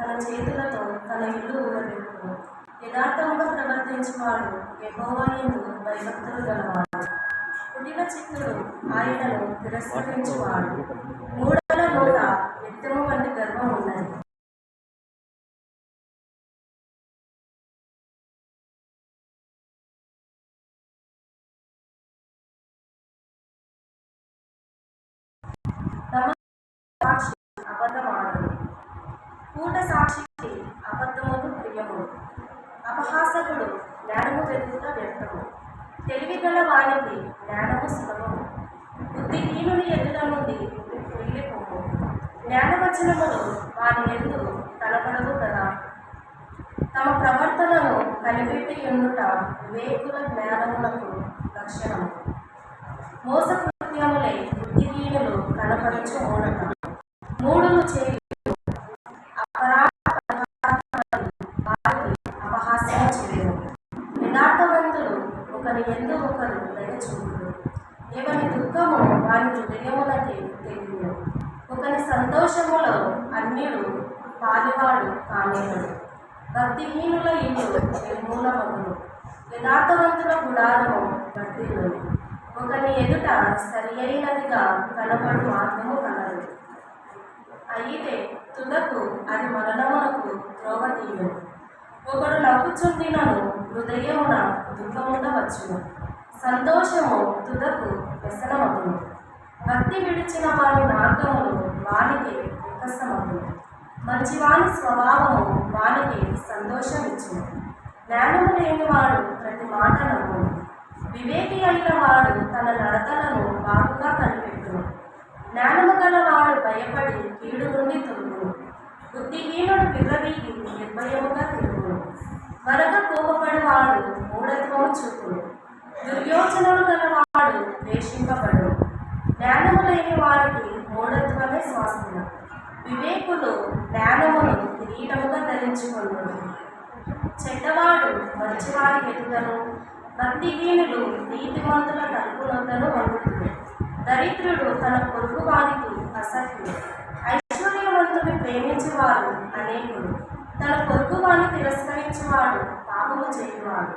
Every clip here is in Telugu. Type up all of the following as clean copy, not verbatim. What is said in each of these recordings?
తన చేతులతో తన ఇల్లు ఊడబెట్టును. యథార్థముగా ప్రవర్తించువాడు యెహోవా యందు భయభక్తులు గలవాడు. కుటిల చిత్తుడు ఆయనను తిరస్కరించువాడు. మూఢుల నోట నిత్యము వంటి గర్వం ఉన్నది. సాక్షి అబద్ధమాడదు. కూట సాక్షికి అబద్ధములు ప్రియములు. అపహాసకుడు జ్ఞానము వెతుకుట వ్యర్థము. తెలివిగల వానికి జ్ఞానము సులభము. బుద్ధిహీనుని ఎదుట నుండి వెళ్ళిపోము. జ్ఞానవచనములు వారి ఎందు కనబడవు కదా. తమ ప్రవర్తనను కనిపెట్టి ఉండుట వివేకుల జ్ఞానములకు లక్షణము. మోసకృత్యములై బుద్ధిహీనులు కనపరచు మూఢత. మూఢులు చేయి అపహాస్యం చేయరు. యథార్థవంతులు ఒకరి ఎందు ఒకరు దయ చూపురు. ఎవరి దుఃఖము వారి హృదయములకి తెలియదు. ఒకరి సంతోషములో అన్యుడు పాలివాడు కానేడు. భక్తిహీనుల ఇల్లు నిర్మూలమగును. యథార్థవంతుల గుడారము వర్ధిల్లును. ఒకని ఎదుట సరి అయినదిగా కనబడు మార్గము కలదు. అయితే తుదకు అది మరణమునకు త్రోవ తీయును. ఒకడు నవ్వుచుండినను హృదయమున దుఃఖముండవచ్చును. సంతోషము తుదకు వ్యసనమగును. భక్తి విడిచిన వారి మార్గములు వానికి వికసమగును. మంచివాని స్వభావము వానికి సంతోషమిచ్చును. జ్ఞానము లేనివాడు ప్రతి మాట నవ్వును. వివేకి అయిన వాడు తన నడతలను బాగుగా కనిపెట్టును. జ్ఞానము గలవాడు భయపడి కీడు నుండి తొలుగును. బుద్ధిహీనుడు విర్రవీగి నిర్భయముగా తిరుగును. త్వరగా కోపపడివాడు మూఢత్వము చూపును. దుర్యోచనలు గలవాడు ద్వేషింపబడును. జ్ఞానము లేని వారికి మూఢత్వమే శ్వాసన. వివేకులు జ్ఞానమును కిరీటముగా ధరించుకొందురు. చెడ్డవాడు మంచివారి ఎదుగను. భక్తిహీనులు నీతిమంతుల తలుపునొద్దను వండుతుంది. దరిద్రుడు తన పొరుగు వారికి అసహ్యుడు. ఐశ్వర్యవంతుని ప్రేమించేవారు అనేకులు. తన పొరుగు వారిని తిరస్కరించేవాడు పాపము చేయువాడు.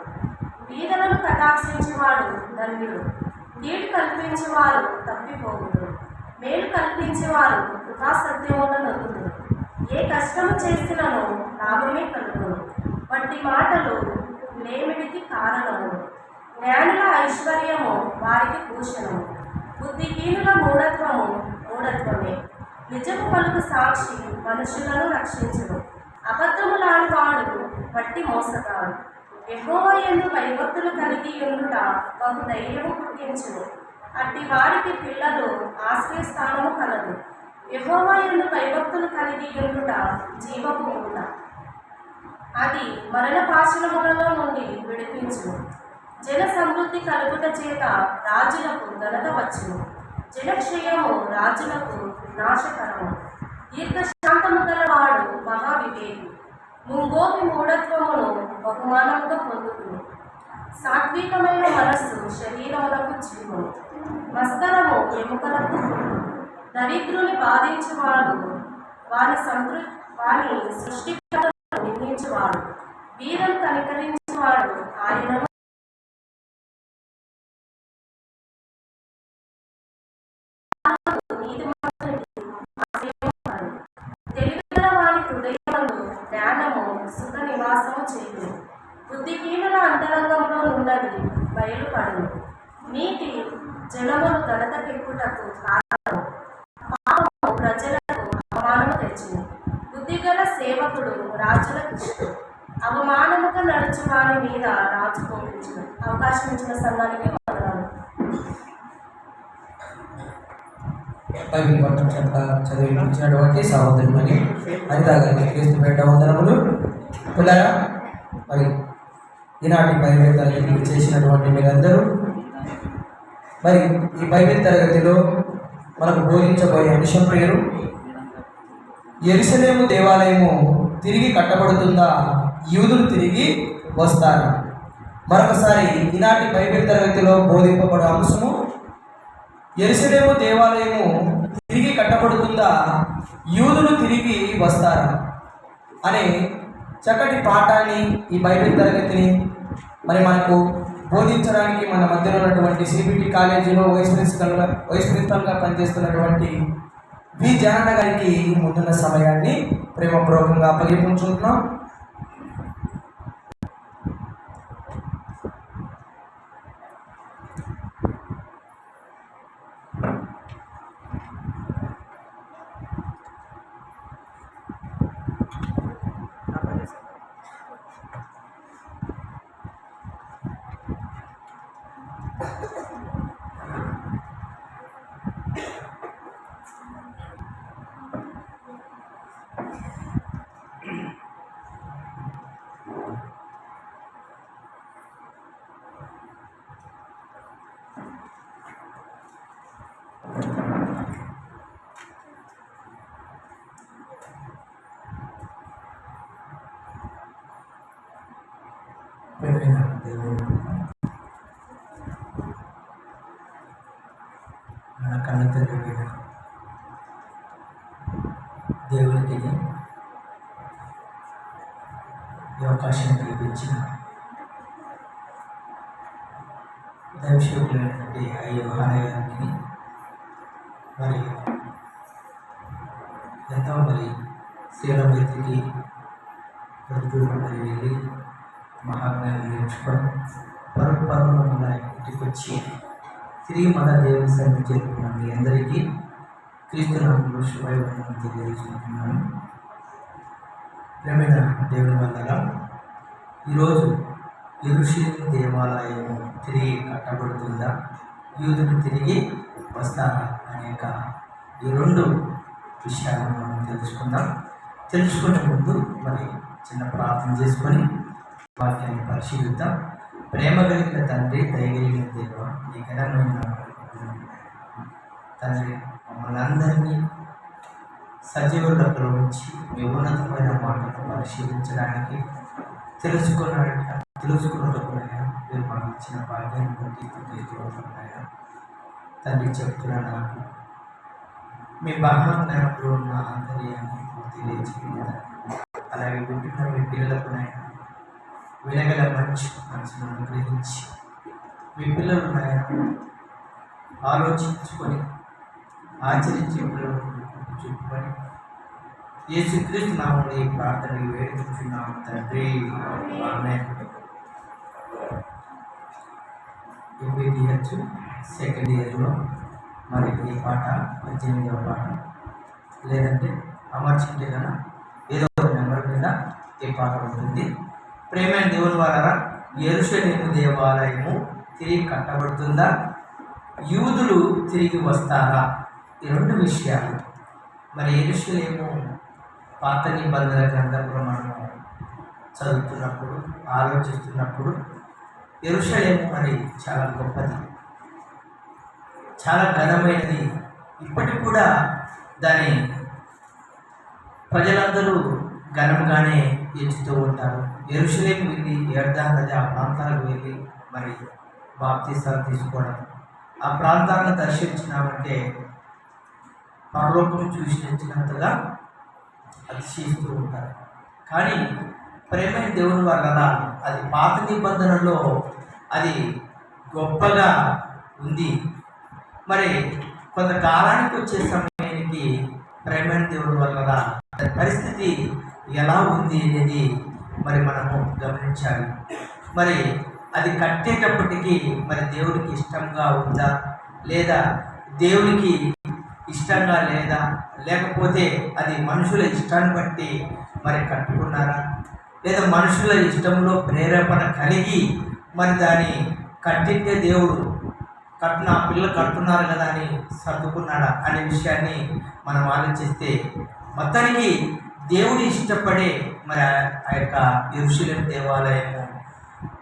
బీదలను కటాక్షించేవాడు ధన్యుడు. కీడు కల్పించేవారు తప్పిపోవుదురు. మేలు కల్పించేవారు కృపాసత్యములను నొందుదురు. ఏ కష్టము చేసినను లాభమే కలుగును. వంటి మాటలు లేమిడికి కారణము. జ్ఞానుల ఐశ్వర్యము వారికి భూషణము. బుద్ధిహీనుల మూఢత్వము మూఢత్వమే. నిజము పలుకు సాక్షి మనుషులను రక్షించును. అబద్ధములాడువాడు వట్టి మోసగాడు. యెహోవా యందు భయభక్తులు కలిగి ఉండుట బహు ధైర్యము పుట్టించును. అట్టి వారికి పిల్లలు ఆశ్రయస్థానము కలదు. యెహోవా యందు భయభక్తులు కలిగి ఉండుట జీవపు ఊట. అది మరణ పాశనములలో నుండి విడిపించును. జన సమృద్ధి కలుగుట చేత రాజులకు ఘనత వచ్చును. జనక్షయము రాజులకు నాశకరము. దీర్ఘశాంతము గలవాడు మహావివేకి. ముంగోపి మూఢత్వమును బహుమానముగా పొందుతుంది. సాత్వికమైన మనస్సు శరీరములకు జీవము. మస్తరము ఎముకలకు. దరిద్రుని బాధించువాడు వాని సృష్టికర్తను నిందించువాడు. వీరను కనికరించువాడు ఆయనను. తెలివిగల వారి హృదయమును జ్ఞానము సుఖ నివాసము చేయును. బుద్ధిహీనుల అంతరంగంలో నుండి బయలుపడును. నీతి జనములు ఘనతకెక్కుటకు కారణము. పాపము ప్రజలకు అవమానము తెచ్చును. బుద్ధిగల సేవకుడు రాజులకు ఇష్టం. అవమానముగా నడుచు వారి మీద రాజు కోపించును. అవకాశం ఇచ్చిన సంఘానికి వందనాలు. బైబిల్ పట్టణం చెంత చదివించినటువంటి సహోదరుని అనిత గారికి క్రీస్తు పేట వందనములు. పిల్లరా, మరి ఈనాటి బైబిల్ తరగతి చేసినటువంటి మీరందరూ మరి ఈ బైబిల్ తరగతిలో మనకు బోధించబోయే అంశం పేరు యెరూషలేము దేవాలయము తిరిగి కట్టబడుతుందా, యూదులు తిరిగి వస్తారు. మరొకసారి ఈనాటి బైబిల్ తరగతిలో బోధింపబడే అంశము యెరూషలేము దేవాలయము తిరిగి కట్టబడుతుందా, యూదులు తిరిగి వస్తారా. అనే చక్కటి పాఠాన్ని, ఈ బైబిల్ తరగతిని మరి మనకు బోధించడానికి మన మధ్యలో ఉన్నటువంటి సిబిటి కాలేజీలో వైస్ ప్రిన్సిపల్గా పనిచేస్తున్నటువంటి వి జానన్న గారికి ముందున్న సమయాన్ని ప్రేమపూర్వకంగా అప్పగించుకుంటున్నాం. మన కళ్ళ తండ్రి దేవునికి ఈ అవకాశం కల్పించిన దైవశివులైనటువంటి అయ్యో హారయానికి మరి ఎంతో మరి శ్రీరామూర్తికి ప్రతిదూరం మరి వెళ్ళి మహాజ్ఞానం నేర్చుకోవడం పరుపరులో మన ఇంటికి వచ్చి తిరిగి మన దేవుని సన్నిధి చేరుకున్న మీ అందరికీ క్రీస్తు నామములో శుభాభివందనాలు తెలియజేసుకుంటున్నాను. ప్రేమైన దేవుని వల్ల ఈరోజు యెరూషలేము దేవాలయము తిరిగి కట్టబడుతుందా, యూదులు తిరిగి వస్తారా అనేక ఈ రెండు విషయాలను మనం తెలుసుకుందాం. తెలుసుకునే ముందు మరి చిన్న ప్రార్థన చేసుకొని వాక్యాన్ని పరిశీలిద్దాం. ప్రేమ కలిగిన తండ్రి, దయగలిగిన దేవ, ఈ ఘనమైన తండ్రి మమ్మల్ని అందరినీ సజీవులకు ఉంచి మీ ఉన్నతమైన మాటలను పరిశీలించడానికి తెలుసుకున్నట్టుకునైనా మీరు మాకు ఇచ్చిన భాగ్యాన్ని బట్టి తీసుకుంటున్నాయా తండ్రి. చెప్తున్నా నాకు మీ మహాజ్ఞానంలో ఉన్న ఆంతర్యాన్ని తెలియజేయాలి. అలాగే వింటున్న మీ పిల్లలకునైనా వినగల మంచి మనసును అనుగ్రహించి మీ పిల్లలు ఆలోచించుకొని ఆచరించే పిల్లలను చూపుకొని యేసుక్రీస్తు నామములో ఈ ప్రార్థనలు వేడుకుంటున్నాము తండ్రి. ఆమేన్. ఎంబీబీఎస్ సెకండ్ ఇయర్లో మరి ఈ పాట 18వ పాట, లేదంటే అమర్చింటే కన్నా ఏదో ఒక నెంబర్ మీద ఈ పాట ఉంటుంది. ప్రేమైన దేవుని వారరా, యెరూషలేము దేవాలయము తిరిగి కట్టబడుతుందా, యూదులు తిరిగి వస్తారా? ఈ రెండు విషయాలు. మరి యెరూషలేము పాత నిబంధన గ్రంథంలో మనము చదువుతున్నప్పుడు, ఆలోచిస్తున్నప్పుడు యెరూషలేము మరి చాలా గొప్పది, చాలా ఘనమైనది. ఇప్పటికి కూడా దాని ప్రజలందరూ ఘనంగానే ఎంచుతూ ఉంటారు. యెరూషలేము వెళ్ళి యొర్దాను నది ఆ ప్రాంతాలకు వెళ్ళి మరి బాప్తీసాలు తీసుకోవడం, ఆ ప్రాంతాలను దర్శించినామంటే పరలోకం చూసినంతగా అతిశయిస్తూ ఉంటారు. కానీ ప్రేమైన దేవుని వల్ల అది పాత నిబంధనలో అది గొప్పగా ఉంది. మరి కొంతకాలానికి వచ్చే సమయానికి ప్రేమైన దేవుని వల్ల దాని పరిస్థితి ఎలా ఉంది అనేది మరి మనము గమనించాలి. మరి అది కట్టేటప్పటికీ మరి దేవుడికి ఇష్టంగా ఉందా, లేదా దేవునికి ఇష్టంగా లేదా, లేకపోతే అది మనుషుల ఇష్టాన్ని బట్టి మరి కట్టుకున్నారా, లేదా మనుషుల ఇష్టంలో ప్రేరేపణ కలిగి మరి దాన్ని కట్టింటే దేవుడు పిల్లలు కట్టున్నారు కదా అని సర్దుకున్నాడా అనే విషయాన్ని మనం ఆలోచిస్తే మొత్తానికి దేవుడు ఇష్టపడే మరి ఆ యొక్క యెరూషలేము దేవాలయము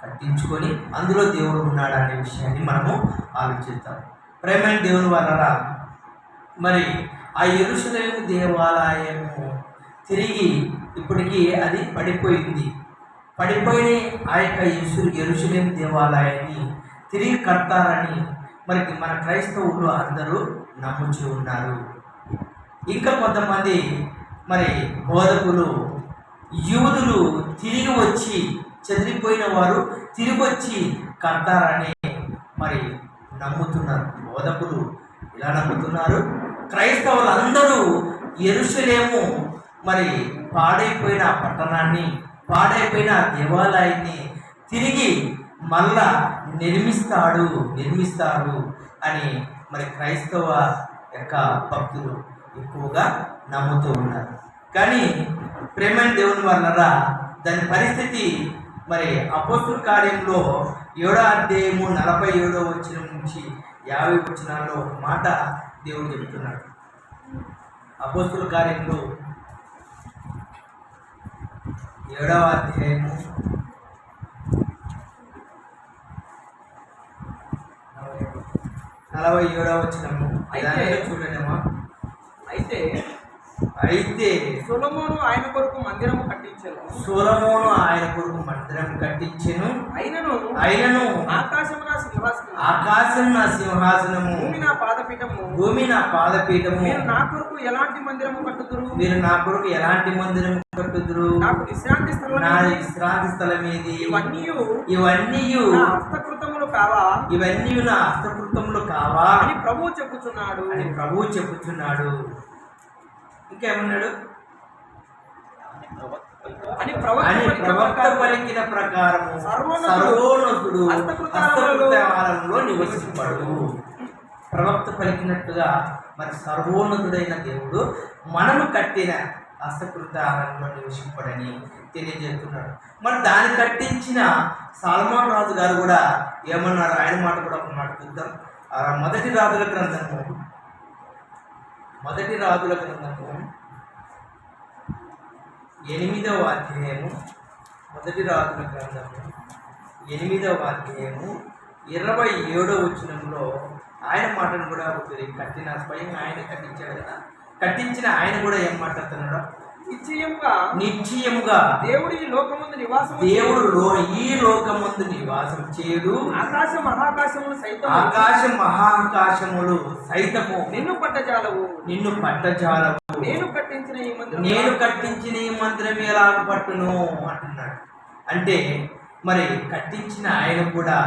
కట్టించుకొని అందులో దేవుడు ఉన్నాడు అనే విషయాన్ని మనము ఆలోచిద్దాం. ప్రేమైన దేవుని వలన మరి ఆ యెరూషలేము దేవాలయము తిరిగి ఇప్పటికీ అది పడిపోయింది. పడిపోయిన ఆ యొక్క యెరూషలేము దేవాలయాన్ని తిరిగి కడతారని మరి మన క్రైస్తవులు అందరూ నమ్ముచూ ఉన్నారు. ఇంకా కొంతమంది మరి బోధకులు యూదులు తిరిగి వచ్చి, చెదిరిపోయిన వారు తిరిగి వచ్చి కడతారని మరి నమ్ముతున్నారు. బోధకులు ఇలా నమ్ముతున్నారు. క్రైస్తవులందరూ యెరూషలేము మరి పాడైపోయిన పట్టణాన్ని, పాడైపోయిన దేవాలయాన్ని తిరిగి మళ్ళా నిర్మిస్తారు అని మరి క్రైస్తవ యొక్క భక్తులు ఎక్కువగా నమ్ముతూ ఉన్నారు. కానీ ప్రేమైన దేవుని వలన దాని పరిస్థితి మరి అపోస్తుల కార్యంలో 7వ అధ్యాయము 47వ వచనం నుంచి 50 వచనాల్లో ఒక మాట దేవుడు చెబుతున్నాడు. అపోస్తుల కార్యంలో 7వ అధ్యాయము 47వ వచనము. అయితే చూడండమ్మా. అయితే సొలొమోను ఆయన కొరకు మందిరము కట్టించెను. అయినను ఆకాశం నా సింహాసనము, భూమి నా పాదపీఠము. మీరు నా కొరకు ఎలాంటి మందిరము కట్టుదురు? నాకు విశ్రాంతి స్థలం ఏది? ఇవన్నీ నా హస్తకృతములు కావా అని ప్రభువు చెప్పుచున్నాడు. ఇంకేమన్నాడు? అని ప్రవక్త పలికిన ప్రకారము సర్వోన్నతుడు హస్తకృతాలలో నివసింపడు. ప్రవక్త పలికినట్టుగా మరి సర్వోన్నతుడైన దేవుడు మనము కట్టిన హస్తకృతాలలో నివసింపడని తెలియజేస్తున్నాడు. మరి దాన్ని కట్టించిన సల్మాన్ రాజు గారు కూడా ఏమన్నారు? ఆయన మాట కూడా ఒక మాట చూద్దాం. మొదటి రాజుల గ్రంథము 8వ అధ్యాయము, 8వ అధ్యాయము 27వ వచనంలో ఆయన మాటను కూడా కట్టిన స్వయంగా ఆయన కట్టించాడు కదా. కట్టించిన ఆయన కూడా ఏం మాట్లాడుతున్నాడు? నిశ్చయముగా దేవుడు ఈ లోకమందు నివాసం చేయడు. ఆకాశ మహాకాశములు సైతము నిన్ను పట్టజాలవు. నేను కట్టించిన ఈ మందిరం ఎలా పట్టును అంటున్నాడు. అంటే మరి కట్టించిన ఆయన కూడా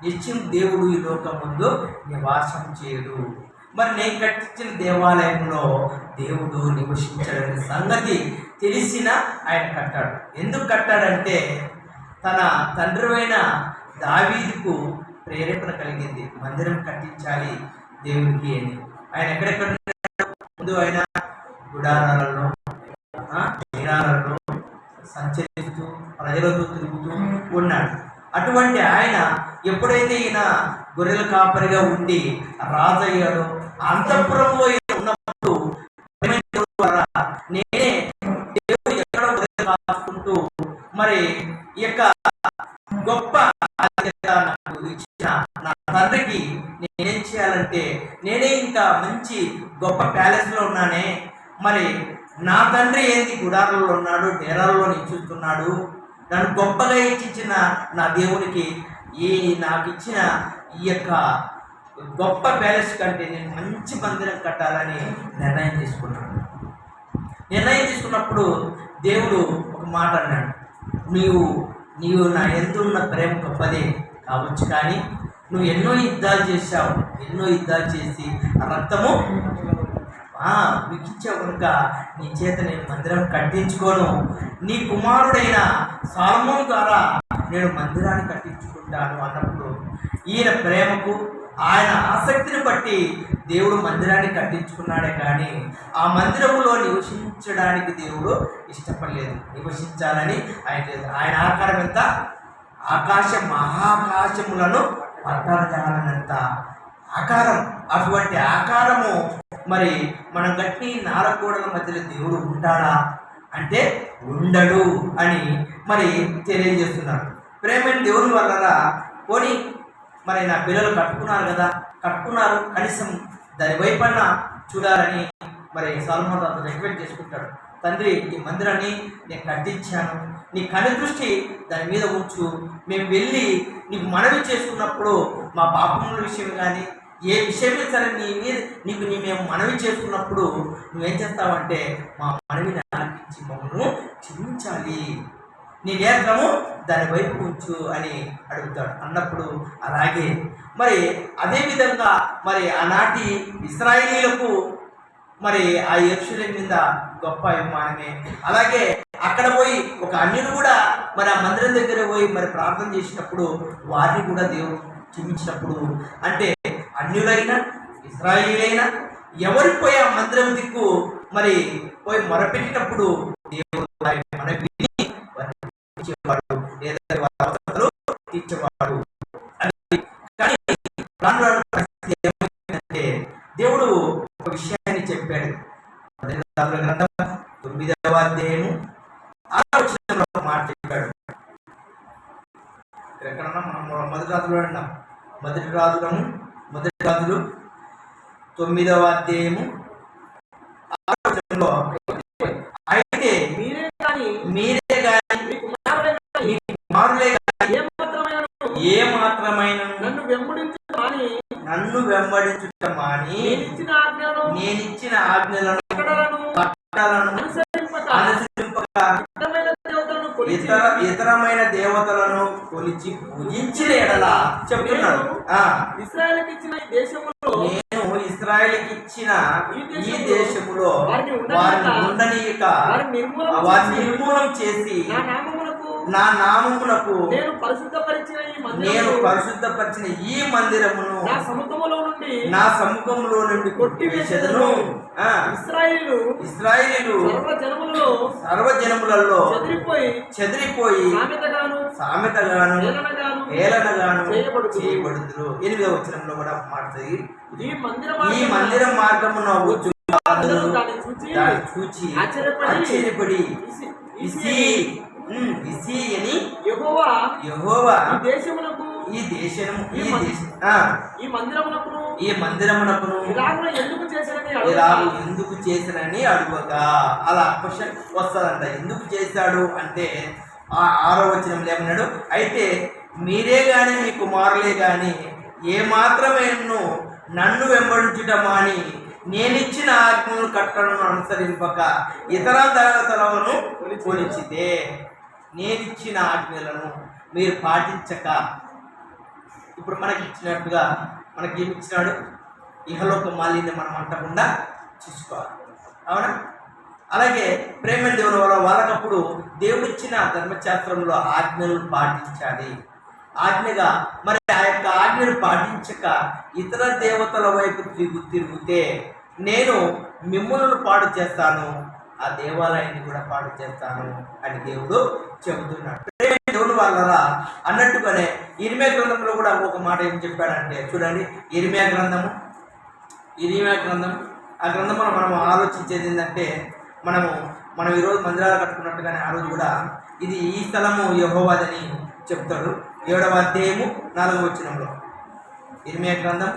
నిత్యం దేవుడు ఈ లోకం ముందు నివాసం చేయడు. మరి నేను కట్టించిన దేవాలయంలో దేవుడు నివసించాడనే సంగతి తెలిసిన ఆయన కట్టాడు. ఎందుకు కట్టాడంటే తన తండ్రివైన దావీదుకు ప్రేరేపణ కలిగింది, మందిరం కట్టించాలి దేవునికి అని. ఆయన ఎక్కడెక్కడ ముందు ఆయన గుడారాలలో సంచరిస్తూ ప్రజలతో తిరుగుతూ ఉన్నాడు. అటువంటి ఆయన ఎప్పుడైతే ఈయన గొర్రెల కాపరిగా ఉండి రాజయ్యాడో, అంతఃపురంలో ఉన్నప్పుడు నేనే దేవుడు ఎక్కడ గొర్రెలు కాచుకుంటూ మరి ఈ యొక్క గొప్ప నాకు ఇచ్చిన నా తండ్రికి నేనేం చేయాలంటే, నేనే ఇంకా మంచి గొప్ప ప్యాలెస్లో ఉన్నానే, మరి నా తండ్రి ఏంటి గుడారంలో ఉన్నాడు, డేరాల్లో నిల్చుతున్నాడు, నన్ను గొప్పగా ఇచ్చిన నా దేవునికి నాకు ఇచ్చిన ఈ యొక్క గొప్ప ప్యాలెస్ కంటే నేను మంచి మందిరం కట్టాలని నిర్ణయం తీసుకున్నప్పుడు దేవుడు ఒక మాట అన్నాడు, నీవు నా యందు ఉన్న ప్రేమ గొప్పదే కావచ్చు, కానీ నువ్వు ఎన్నో యుద్ధాలు చేసి రక్తము వికించావు కనుక నీ చేత నేను మందిరం కట్టించుకోను. నీ కుమారుడైన సొలొమోను ద్వారా నేను మందిరాన్ని కట్టించుకుంటాను అన్నప్పుడు ఈయన ప్రేమకు ఆయన ఆసక్తిని బట్టి దేవుడు మందిరాన్ని కట్టించుకున్నాడే కానీ ఆ మందిరములో నివసించడానికి దేవుడు ఇష్టపడలేదు. నివసించాలని ఆయన ఆకారం ఎంత? ఆకాశ మహాకాశములను పట్టజాలనంత ఆకారం. అటువంటి ఆకారము మరి మనం గట్టి నారగోడల మధ్యలో దేవుడు ఉంటాడా అంటే ఉండడు అని మరి తెలియజేస్తున్నారు. ప్రేమైన దేవుని వల్ల పోనీ మరి నా పిల్లలు కట్టుకున్నారు కనీసం దాని వైపన్న చూడాలని మరి సొలొమోను రాజు రిక్వెస్ట్ చేసుకుంటాడు. తండ్రి, ఈ మందిరాన్ని నేను కట్టించాను, నీ కనుదృష్టి దాని మీద ఉంచు. మేము వెళ్ళి నీకు మనవి చేసుకున్నప్పుడు మా పాపముల విషయం కానీ ఏ విషయమే సరే మేము మనవి చేసుకున్నప్పుడు నువ్వేం చేస్తావంటే మా మనవిని ఆలకించి మమ్మల్ని క్షమించాలి, నీ నేత్రము దాని వైపు ఉంచు అని అడుగుతాడు. అన్నప్పుడు అలాగే మరి అదేవిధంగా మరి ఆనాటి ఇశ్రాయేలీయులకు మరి ఆ యెరూషలేము మీద గొప్ప అభిమానమే. అలాగే అక్కడ పోయి ఒక అన్యులు కూడా మరి ఆ మందిరం దగ్గర పోయి మరి ప్రార్థన చేసినప్పుడు వారిని కూడా దేవుడు క్షమించినప్పుడు, అంటే అన్యులైనా ఇశ్రాయేలీయులైనా ఎవరు పోయి ఆ మందిరం దిక్కు మరి పోయి మొరపెట్టినప్పుడు దేవుడు మన విని ఇచ్చేవాడు, లేదా వారి అవసరాలు తీర్చేవాడు. కానీ పరిస్థితి ఏమైందంటే దేవుడు ఒక విషయాన్ని చెప్పాడు. గ్రంథం 9వ అధ్యాయము 6వ వచనంలో ఒక మాట చెప్పాడు. ఎక్కడన్నా మనం మొదటి రాజులు అన్నాం. మొదటి రాజులు 9వ అధ్యాయము 6వ వచనంలో, అయితే మీరే కానీ మీ కుమారులే కానీ ఏ మాత్రమైన నన్ను వెంబడించుట మాని నేనిచ్చిన ఆజ్ఞలను అనుసరింపక ఇతరమైన దేవతలను కొలిచి పూజించిన ఎడల చెప్తున్నాడు. నేను ఇశ్రాయేలుకి ఇచ్చిన ఈ దేశములో వారిని ఉండనీయక వారిని నిర్మూలం చేసి నా నామమునకు నేను పరిశుద్ధపరిచిన ఈ మందిరమును నా సముఖములో నుండి కొట్టివేసెదను. ఇశ్రాయేలీయులు సర్వజనములలో చెదిరిపోయి సామెతగాను హేళనగాను చేయబడుదురు. 8వ వచనంలో కూడా మాట్లాడి ఈ మందిర మార్గమున చూచి ఆశ్చర్యపడి ఇసి అని యెహోవా ఈ మందిరమునకును ఎందుకు చేశానని అడుగుగా అలా క్వశ్చన్ వస్తుందంట. ఎందుకు చేశాడు అంటే 6వ వచనంలో ఏమన్నాడు, అయితే మీరే గాని మీ కుమారులే గాని ఏ మాత్రమేను నన్ను వెంబడించుట మాని నేనిచ్చిన ఆజ్ఞలను కట్టడను అనుసరింపక ఇతర దేవతలను కొలిచితే, నేనిచ్చిన ఆజ్ఞలను మీరు పాటించక, ఇప్పుడు మనకి ఇచ్చినట్టుగా మనకి ఏమి ఇచ్చినాడు, ఇహలోక మాలిన్యం మనం అంటకుండా చూసుకోవాలి. అవునా? అలాగే ప్రేమ దేవుని వల్ల వాళ్ళకప్పుడు దేవుడిచ్చిన ధర్మశాస్త్రంలో ఆజ్ఞలను పాటించాలి. ఆజ్ఞగా మరి ఆ యొక్క ఆజ్ఞను పాటించక ఇతర దేవతల వైపు తిరిగితే నేను మిమ్ములను పాడు చేస్తాను, ఆ దేవాలయాన్ని కూడా పాడు చేస్తాను అని దేవుడు చెబుతున్నాడు. దేవుడు వాళ్ళరా అన్నట్టుగానే ఇర్మియా గ్రంథంలో కూడా ఒక మాట ఏం చెప్పాడంటే చూడండి, ఇర్మియా గ్రంథం ఆ గ్రంథంలో మనం ఆలోచించేది ఏంటంటే మనం ఈరోజు మందిరాలు కట్టుకున్నట్టుగానే ఆ రోజు కూడా ఇది ఈ స్థలము యెహోవాదని చెప్తాడు. 7వ అధ్యాయము 4వ వచనంలో ఇర్మియా గ్రంథం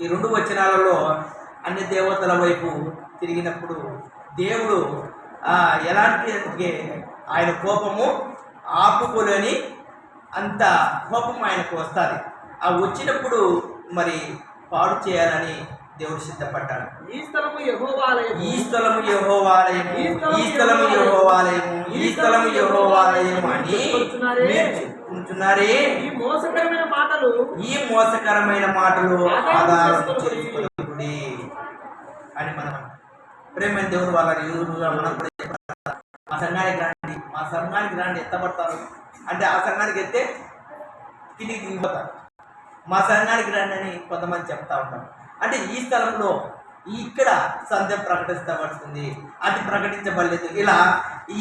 ఈ 2 వచనాలలో అన్ని దేవతల వైపు తిరిగినప్పుడు దేవుడు ఎలాంటి ఆయన కోపము ఆపుకోలేని అంత కోపం ఆయనకు వస్తుంది. ఆ వచ్చినప్పుడు మరి పాడు చేయాలని దేవుడు సిద్ధపడ్డాడు. ఈ స్థలము యెహోవాలయము అని చెప్పుకుంటున్నారే. ఈ మోసకరమైన మాటలు ఆధారం చేసుకుని అని మనం ప్రేమ దేవుడు వాళ్ళ ఎదురుగా మనం కూడా మా సంఘానికి రాండి ఎత్తపడతారు అంటే ఆ సంఘానికి ఎత్తే తిరిగి దిగిపోతారు. మా సంఘానికి రండి అని కొంతమంది చెప్తా ఉంటారు. అంటే ఈ స్థలంలో ఇక్కడ సంధ్య ప్రకటిస్తబడుతుంది, అది ప్రకటించబడలేదు. ఇలా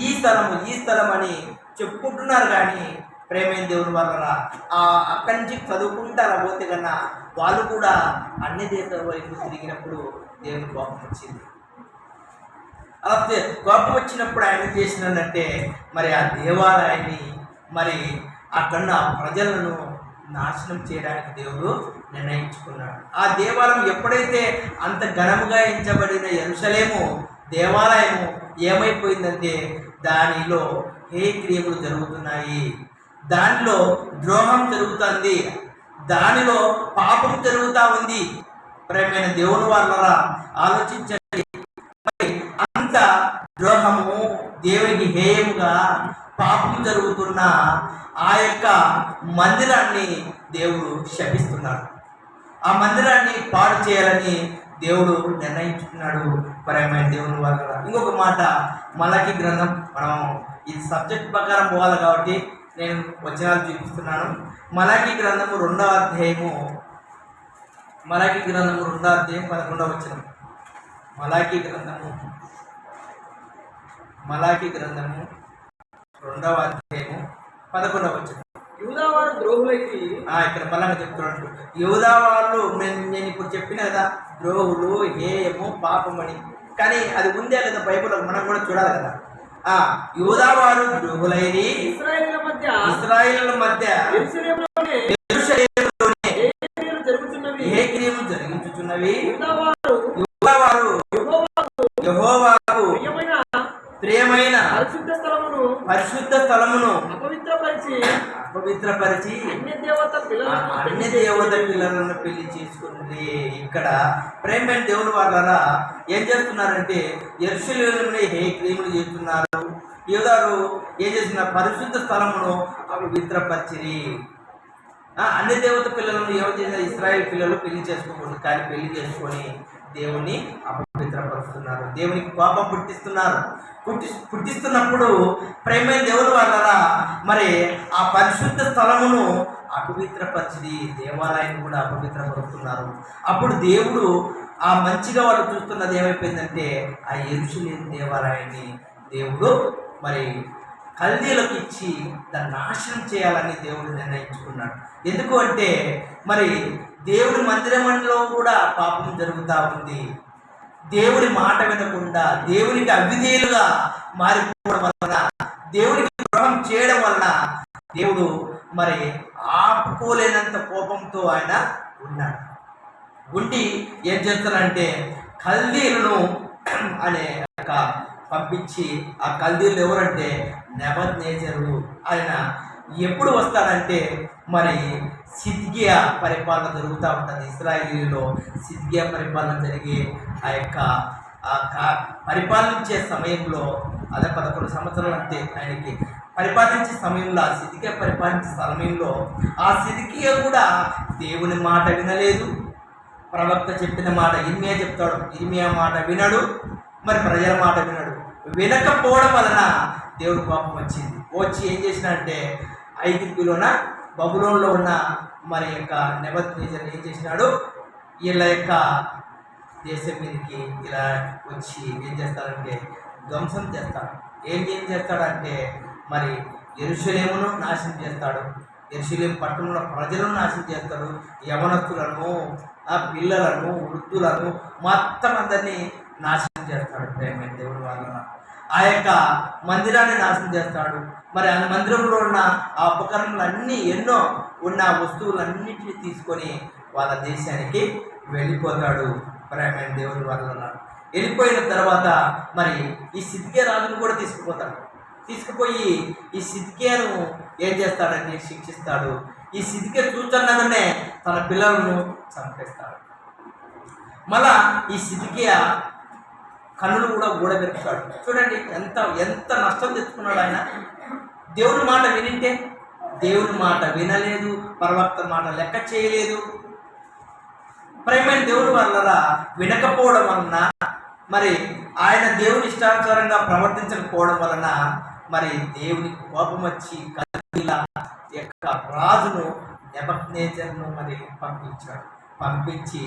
ఈ స్థలం అని చెప్పుకుంటున్నారు. కానీ ప్రేమైన దేవుని వల్ల అక్కడి నుంచి చదువుకుంటారా పోతే కన్నా వాళ్ళు కూడా అన్ని దేశాల వైపు తిరిగినప్పుడు దేవుని కోపం వచ్చింది. అలా కోపం వచ్చినప్పుడు ఆయన చేసినంటే మరి ఆ దేవాలయాన్ని మరి అక్కడ ప్రజలను నాశనం చేయడానికి దేవుడు నిర్ణయించుకున్నాడు. ఆ దేవాలయం ఎప్పుడైతే అంత ఘనముగా ఎంచబడిన యెరూషలేము దేవాలయము ఏమైపోయిందంటే దానిలో హేయక్రియలు జరుగుతున్నాయి, దానిలో ద్రోహం జరుగుతుంది, దానిలో పాపం జరుగుతూ ఉంది. ప్రేమైన దేవుని వాళ్ళరా ఆలోచించండి. అంత ద్రోహము, దేవునికి హేయముగా పాపం జరుగుతున్న ఆ యొక్క మందిరాన్ని దేవుడు శపిస్తున్నాడు. ఆ మందిరాన్ని పాడు చేయాలని దేవుడు నిర్ణయించుకున్నాడు. ప్రేమైన దేవుని వల్ల ఇంకొక మాట, మలాకి గ్రంథం, మనం ఈ సబ్జెక్ట్ ప్రకారం పోవాలి కాబట్టి నేను వచనాలు చూపిస్తున్నాను. మలాకి గ్రంథము 2వ అధ్యాయము, మలాకి గ్రంథము 2వ అధ్యాయం 11వ వచనం. మలాకి గ్రంథము 2వ అధ్యాయము 11వ వచనం. యూదావారు ద్రోహులైతే, ఇక్కడ బలంగా చెప్తున్నాడు. యూదా వాళ్ళు, నేను ఇప్పుడు చెప్పిన కదా, ద్రోహులు, హేయము, పాపమని. కానీ అది ఉందే కదా బైబిల్లో, మనం కూడా చూడాలి కదా. యూదా వారు ద్రోహులైరి, ఇశ్రాయేలుల మధ్య యెరూషలేములోనే ఏ క్రియలు జరిగించుచున్నవి. యూదా వారు యెహోవాకు ప్రియమైన పరిశుద్ధ స్థలమును అపవిత్రపరిచి అన్య దేవత పిల్లలను పెళ్లి చేసుకుంది. ఇక్కడ ప్రేమైన దేవుని వాళ్ళరా ఏం చేస్తున్నారంటే యెరూషలేములో ఏ క్రియలు చేస్తున్నారు. యూదారు ఏం చేస్తున్న పరిశుద్ధ స్థలమును అపవిత్రపరిచిరి. అన్ని దేవత పిల్లలను ఏం చేసిన ఇశ్రాయేల్ పిల్లలు పెళ్లి చేసుకోకూడదు, కానీ పెళ్లి చేసుకొని దేవుని అపవిత్రపరుస్తున్నారు, దేవునికి కోపం పుట్టిస్తున్నప్పుడు ప్రేమైన దేవుని వాళ్ళరా మరి ఆ పరిశుద్ధ స్థలమును అపవిత్రపరిచి దేవాలయాన్ని కూడా అపవిత్రపరుస్తున్నారు. అప్పుడు దేవుడు ఆ మంచిగా వాళ్ళు చూస్తున్నది ఏమైపోయిందంటే ఆ యెరూషలేము దేవాలయాన్ని దేవుడు మరి కల్దీలకు ఇచ్చి దాన్ని నాశనం చేయాలని దేవుడు నిర్ణయించుకున్నాడు. ఎందుకు అంటే మరి దేవుడి మందిరంలో కూడా పాపం జరుగుతూ ఉంది. దేవుడి మాట వినకుండా దేవునికి అవిధేయులుగా మారిపోవడం వలన, దేవుడికి ద్రోహం చేయడం వలన దేవుడు మరి ఆపుకోలేనంత కోపంతో ఆయన ఉన్నాడు. ఉండి ఏం చేస్తానంటే కల్దీలను అనే ఒక పంపించి, ఆ కల్దీలు ఎవరంటే నెబుకద్నెజరు. ఆయన ఎప్పుడు వస్తాడంటే మరి సిద్కియా పరిపాలన జరుగుతూ ఉంటుంది. ఇశ్రాయేలులో సిద్కియా పరిపాలన జరిగే ఆ యొక్క పరిపాలించే సమయంలో, అదే 11 సంవత్సరాలు అంటే ఆయనకి పరిపాలించే సమయంలో, ఆ సిద్కియా పరిపాలించే సమయంలో ఆ సిద్కియా కూడా దేవుని మాట వినలేదు. ప్రవక్త చెప్పిన మాట ఇర్మియా చెప్తాడు, ఇర్మియా మాట వినడు, మరి ప్రజల మాట వినడు. వినకపోవడం వలన దేవుడు కోపం వచ్చింది. వచ్చి ఏం చేసినంటే ఐగుప్తులోన బబులోన్లో ఉన్న మరి యొక్క నెబుకద్నెజర్ ఏం చేసినాడు, వీళ్ళ యొక్క దేశం మీదకి ఇలా వచ్చి ఏం చేస్తాడంటే ధ్వంసం చేస్తాడు. ఏం చేస్తాడంటే మరి యెరూషలేమును నాశనం చేస్తాడు, యెరూషలేము పట్టణంలో ప్రజలను నాశనం చేస్తాడు, యవనస్తులను, ఆ పిల్లలను, వృద్ధులను మొత్తం అందరినీ నాశనం చేస్తాడు. ప్రేమైన దేవుడు వాళ్ళ ఆ యొక్క మందిరాన్ని నాశనం చేస్తాడు. మరి ఆ మందిరంలో ఉన్న ఆ ఉపకరణలు అన్నీ, ఎన్నో ఉన్న వస్తువులన్నింటినీ తీసుకొని వాళ్ళ దేశానికి వెళ్ళిపోతాడు. ప్రేమైన దేవుడు వాళ్ళ వెళ్ళిపోయిన తర్వాత మరి ఈ సిద్కియా రాజును కూడా తీసుకుపోయి ఈ సిద్కియాను ఏం చేస్తాడంటే శిక్షిస్తాడు. ఈ సిద్కియా చూస్తుండగానే తన పిల్లలను చంపేస్తాడు. మళ్ళా ఈ సిద్కియా కన్నులు కూడా గూడబెరుకుతాడు. చూడండి ఎంత నష్టం తెచ్చుకున్నాడు ఆయన. దేవుడి మాట వినింటే, దేవుడి మాట వినలేదు, ప్రవక్త మాట లెక్క చేయలేదు. ప్రేమైన దేవుడి వల్ల వినకపోవడం వలన, మరి ఆయన దేవుని ఇష్టానుసారంగా ప్రవర్తించకపోవడం వలన మరి దేవునికి కోపం వచ్చి కల్దీల యొక్క రాజును నెబుకద్నెజరును మరి పంపించి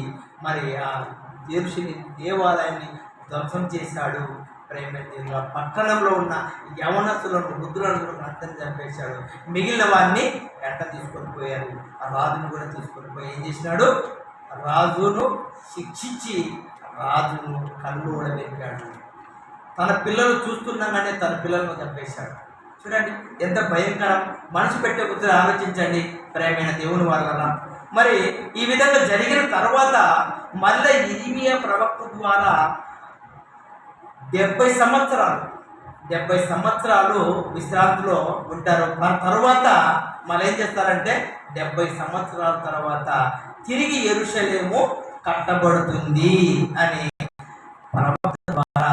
మరి ఆ యెరూషలేము దేవాలయాన్ని ధ్వంసం చేశాడు. ప్రేమైన దేవుడు పట్టణంలో ఉన్న యవనస్తులను, వృద్ధులను అందరిని చంపేశాడు. మిగిలిన వారిని వెంట తీసుకొని పోయారు. ఆ రాజును కూడా తీసుకొని పోయి ఏం చేసినాడు, రాజును శిక్షించి రాజును కళ్ళు కూడా వెతికాడు. తన పిల్లలు చూస్తుండగానే తన పిల్లలను చంపేశాడు. చూడండి ఎంత భయంకరం. మనసు పెట్టే బుద్ధి ఆలోచించండి ప్రేమైన దేవుని వల్ల. మరి ఈ విధంగా జరిగిన తర్వాత మళ్ళీ ఇర్మియా ప్రవక్త ద్వారా 70 సంవత్సరాలు విశ్రాంతిలో ఉంటారు. తర్వాత మళ్ళీ ఏం చేస్తారంటే 70 సంవత్సరాల తర్వాత తిరిగి యెరూషలేము కట్టబడుతుంది అని ప్రవక్త ద్వారా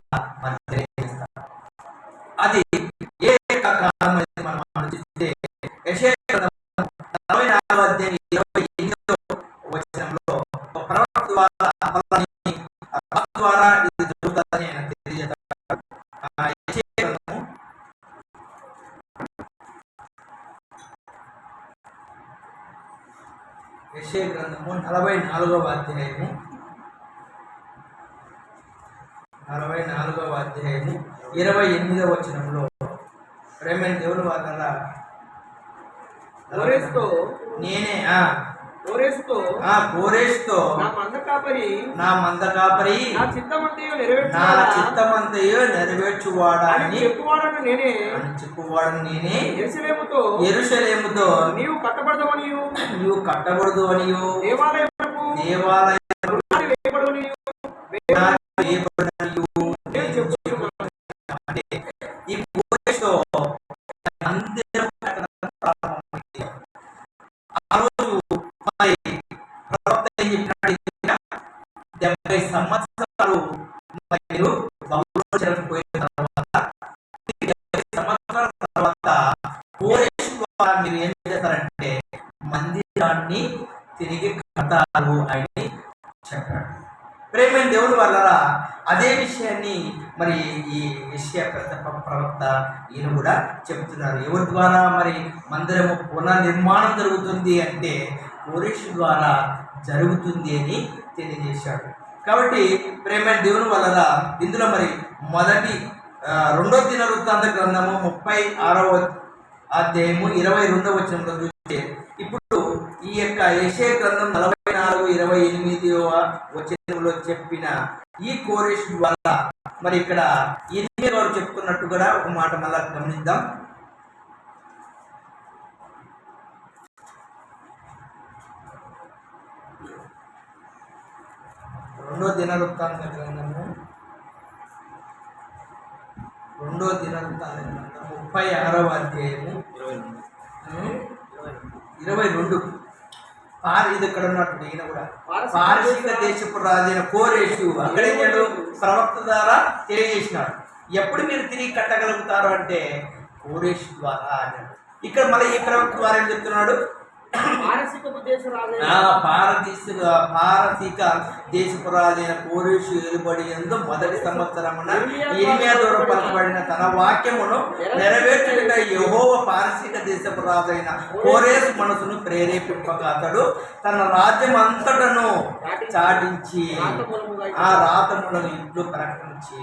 గ్రంథము 44వ అధ్యాయము 28వ వచనంలో ప్రేమైన దేవుని వాళ్ళ కోరేస్తో నేనే కోరేస్తో కోరేష్తో నా మంద కాపరి నా నా చిత్తమంతయు నెరవేర్చువాడని చెప్పువాడను నేనే యెరూషలేముతో నీవు కట్టబడదు అనియు దేవాలయమునకు వేయబడవనియు నేను చెప్పుచున్నాను. అంటే ఈ కోరేష్తో మందిరం కట్టడం ప్రారంభమైంది. ఆ రోజు మరి ప్రవక్త ఏం చెప్పినాడు? 70 సంవత్సరాలు మీరు బబులోను చెరకు పోయిన తర్వాత 70 సంవత్సరాల తర్వాత కోరేషు ద్వారా మీరు ఏం చేస్తారంటే మందిరాన్ని తిరిగి కడతారు అని చెప్పాడు. ప్రేమైన దేవుని వల్లరా అదే విషయాన్ని మరి ఈ యెషయా ప్రవక్త ఈయన కూడా చెప్తున్నారు. ఎవరి ద్వారా మరి మందిరము పునర్నిర్మాణం జరుగుతుంది అంటే కోరేషు ద్వారా జరుగుతుంది అని తెలియజేశాడు. కాబట్టి ప్రేమైన దేవుని వల్లరా ఇందులో మరి రెండో దినవృత్తాంత గ్రంథము 36వ అధ్యాయము 22వ వచనంలో చూస్తే ఇప్పుడు ఈ యొక్క యెషయా గ్రంథం 44:28వ వచనంలో చెప్పిన ఈ కోరేషు ద్వారా మరి ఇక్కడ ఇర్మియా గారు చెప్తున్నట్టు కూడా ఒక మాట మళ్ళా గమనిద్దాం. రెండో దినవృత్తాంత గ్రంథము 36వ అధ్యాయము 22. ఇది ఇక్కడ ఉన్నట్టు ఈయన కూడా పారసీక దేశపు రాజైన కోరేషు అక్కడేడు ప్రవక్త ద్వారా తెలియజేసినాడు. ఎప్పుడు మీరు తిరిగి కట్టగలుగుతారు అంటే కోరేషు ద్వారా అన్నాడు. ఇక్కడ మళ్ళీ ఈ ప్రవక్త ద్వారా ఏం చెప్తున్నాడు? పారసీక దేశపు రాజైన కోరేషు ఏలుబడి యందు మొదటి సంవత్సరమున ఇర్మియా ద్వారా పలకబడిన తన వాక్యమును నెరవేర్చుటకై యెహోవా పారసీక దేశపు రాజైన కోరేషు మనసును ప్రేరేపింపగా అతడు తన రాజ్యం అంతటను చాటించి ఆ రాతములను ఇంట్లో ప్రకటించి.